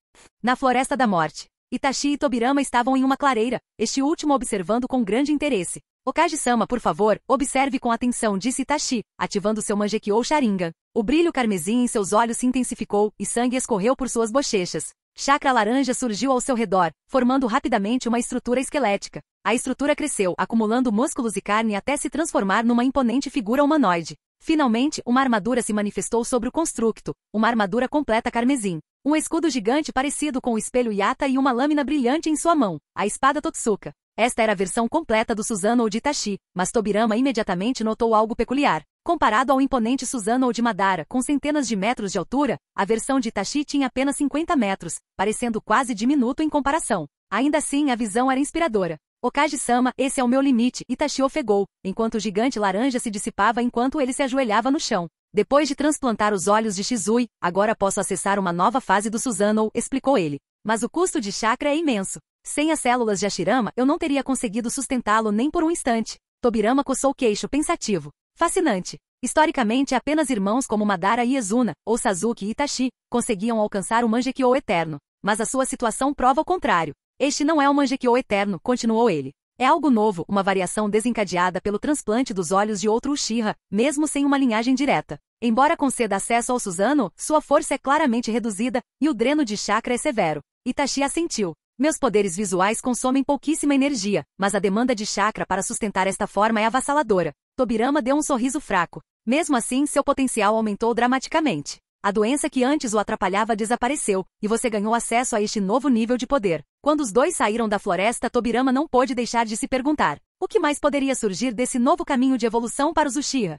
Na Floresta da Morte, Itachi e Tobirama estavam em uma clareira, este último observando com grande interesse. Okage-sama, por favor, observe com atenção, disse Itachi, ativando seu Mangekyou Sharingan. O brilho carmesim em seus olhos se intensificou, e sangue escorreu por suas bochechas. Chakra laranja surgiu ao seu redor, formando rapidamente uma estrutura esquelética. A estrutura cresceu, acumulando músculos e carne até se transformar numa imponente figura humanoide. Finalmente, uma armadura se manifestou sobre o constructo, uma armadura completa carmesim. Um escudo gigante parecido com o espelho Yata e uma lâmina brilhante em sua mão, a espada Totsuka. Esta era a versão completa do Susanoo de Itachi, mas Tobirama imediatamente notou algo peculiar. Comparado ao imponente Susanoo de Madara, com centenas de metros de altura, a versão de Itachi tinha apenas 50 metros, parecendo quase diminuto em comparação. Ainda assim, a visão era inspiradora. Okage-sama, esse é o meu limite, Itachi ofegou, enquanto o gigante laranja se dissipava enquanto ele se ajoelhava no chão. Depois de transplantar os olhos de Shizui, agora posso acessar uma nova fase do Susanoo, explicou ele. Mas o custo de chakra é imenso. Sem as células de Hashirama, eu não teria conseguido sustentá-lo nem por um instante. Tobirama coçou o queixo pensativo. Fascinante. Historicamente, apenas irmãos como Madara e Izuna, ou Sasuke e Itachi, conseguiam alcançar o Mangekyou eterno. Mas a sua situação prova o contrário. Este não é o Mangekyou eterno, continuou ele. É algo novo, uma variação desencadeada pelo transplante dos olhos de outro Uchiha, mesmo sem uma linhagem direta. Embora conceda acesso ao Susanoo, sua força é claramente reduzida, e o dreno de chakra é severo. Itachi assentiu. Meus poderes visuais consomem pouquíssima energia, mas a demanda de chakra para sustentar esta forma é avassaladora. Tobirama deu um sorriso fraco. Mesmo assim, seu potencial aumentou dramaticamente. A doença que antes o atrapalhava desapareceu, e você ganhou acesso a este novo nível de poder. Quando os dois saíram da floresta, Tobirama não pôde deixar de se perguntar: o que mais poderia surgir desse novo caminho de evolução para os Uchiha?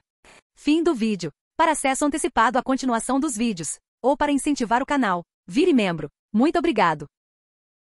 Fim do vídeo. Para acesso antecipado à continuação dos vídeos, ou para incentivar o canal, vire membro. Muito obrigado.